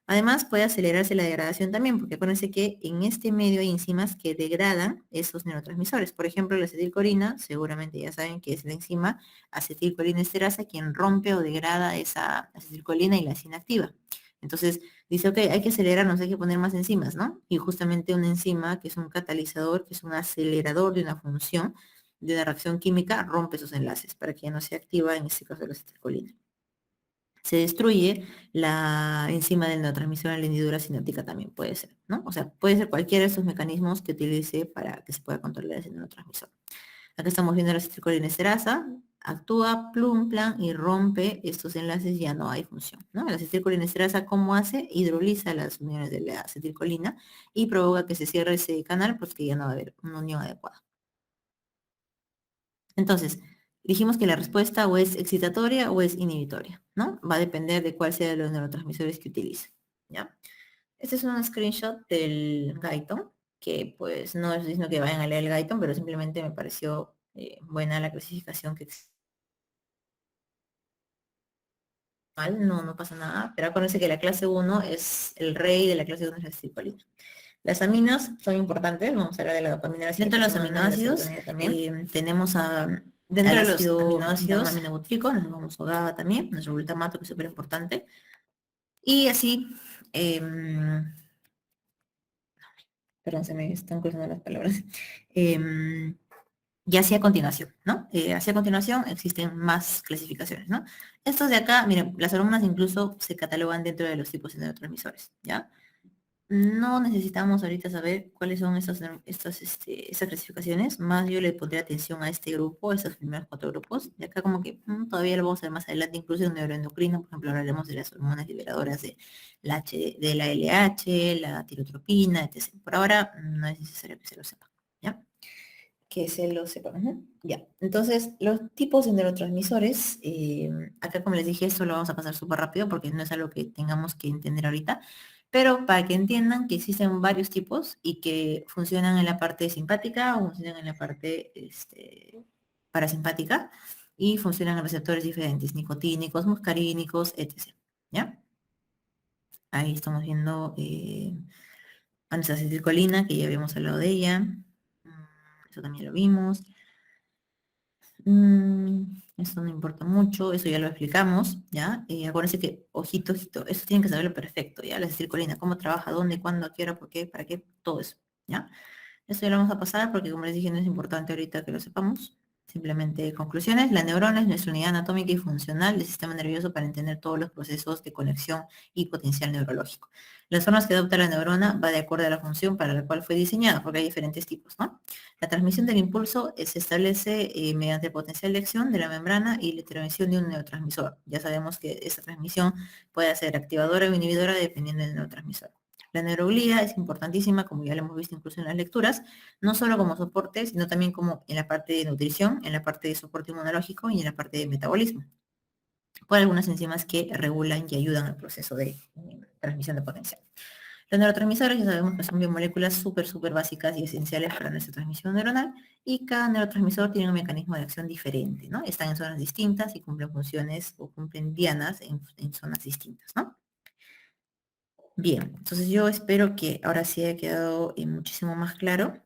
Además, puede acelerarse la degradación también, porque acuérdense que en este medio hay enzimas que degradan esos neurotransmisores. Por ejemplo, la acetilcolina, seguramente ya saben que es la enzima acetilcolina esterasa quien rompe o degrada esa acetilcolina y la hace inactiva. Entonces, dice, ok, hay que acelerarnos, hay que poner más enzimas, ¿no? Y justamente una enzima que es un catalizador, que es un acelerador de una función, de una reacción química, rompe esos enlaces para que ya no se activa, en este caso, la acetilcolina. se destruye la enzima del neurotransmisor en la hendidura sináptica también puede ser, ¿no? O sea, puede ser cualquiera de esos mecanismos que utilice para que se pueda controlar ese neurotransmisor. Acá estamos viendo la acetilcolinesterasa, actúa, plan y rompe estos enlaces, ya no hay función, ¿no? La acetilcolinesterasa, ¿cómo hace? Hidroliza las uniones de la acetilcolina y provoca que se cierre ese canal porque ya no va a haber una unión adecuada. Entonces, dijimos que la respuesta o es excitatoria o es inhibitoria, ¿no? Va a depender de cuál sea de los neurotransmisores que utilice, ¿ya? Este es un screenshot del Guyton, que pues no es diciendo que vayan a leer el Guyton, pero simplemente me pareció buena la clasificación que existe. No pasa nada, pero acuérdense que la clase 1 es el rey de la clase 1 es la acetilcolina. Las aminas son importantes, vamos a hablar de la dopamina. Dentro de los aminoácidos también tenemos dentro de los aminoácidos aminobutírico, nos vamos a GABA también, nuestro glutamato que es súper importante. Y así, perdón, se me están cruzando las palabras. Y así a continuación, ¿no? Así a continuación existen más clasificaciones, ¿no? Estos de acá, miren, las hormonas incluso se catalogan dentro de los tipos de neurotransmisores, ¿ya? No necesitamos ahorita saber cuáles son esas clasificaciones, más yo le pondré atención a este grupo, esos primeros 4 grupos, y acá como que todavía lo vamos a ver más adelante, incluso en neuroendocrino, por ejemplo, hablaremos de las hormonas liberadoras de la LH, la tirotropina, etc. Por ahora no es necesario que se lo sepa, ¿ya? Que se lo sepan, ¿no? Ya, entonces los tipos de neurotransmisores, acá como les dije, esto lo vamos a pasar súper rápido porque no es algo que tengamos que entender ahorita, pero para que entiendan que existen varios tipos y que funcionan en la parte simpática o funcionan en la parte parasimpática y funcionan en receptores diferentes, nicotínicos, muscarínicos, etc. ¿Ya? Ahí estamos viendo acetilcolina, que ya habíamos hablado de ella. Eso también lo vimos. Eso no importa mucho, eso ya lo explicamos, ¿ya? Acuérdense que, ojito, eso tienen que saberlo perfecto, ¿ya? La acetilcolina, cómo trabaja, dónde, cuándo, a qué hora, por qué, para qué, todo eso, ¿ya? Eso ya lo vamos a pasar porque, como les dije, no es importante ahorita que lo sepamos. Simplemente conclusiones, la neurona es nuestra unidad anatómica y funcional del sistema nervioso para entender todos los procesos de conexión y potencial neurológico. Las formas que adopta la neurona va de acuerdo a la función para la cual fue diseñada, porque hay diferentes tipos, ¿no? La transmisión del impulso se establece mediante el potencial de acción de la membrana y la intervención de un neurotransmisor. Ya sabemos que esa transmisión puede ser activadora o inhibidora dependiendo del neurotransmisor. La neuroglía es importantísima, como ya lo hemos visto incluso en las lecturas, no solo como soporte, sino también como en la parte de nutrición, en la parte de soporte inmunológico y en la parte de metabolismo, por algunas enzimas que regulan y ayudan al proceso de transmisión de potencial. Los neurotransmisores ya sabemos que son biomoléculas súper básicas y esenciales para nuestra transmisión neuronal y cada neurotransmisor tiene un mecanismo de acción diferente, ¿no? Están en zonas distintas y cumplen funciones o cumplen dianas en zonas distintas, ¿no? Bien, entonces yo espero que ahora sí haya quedado muchísimo más claro.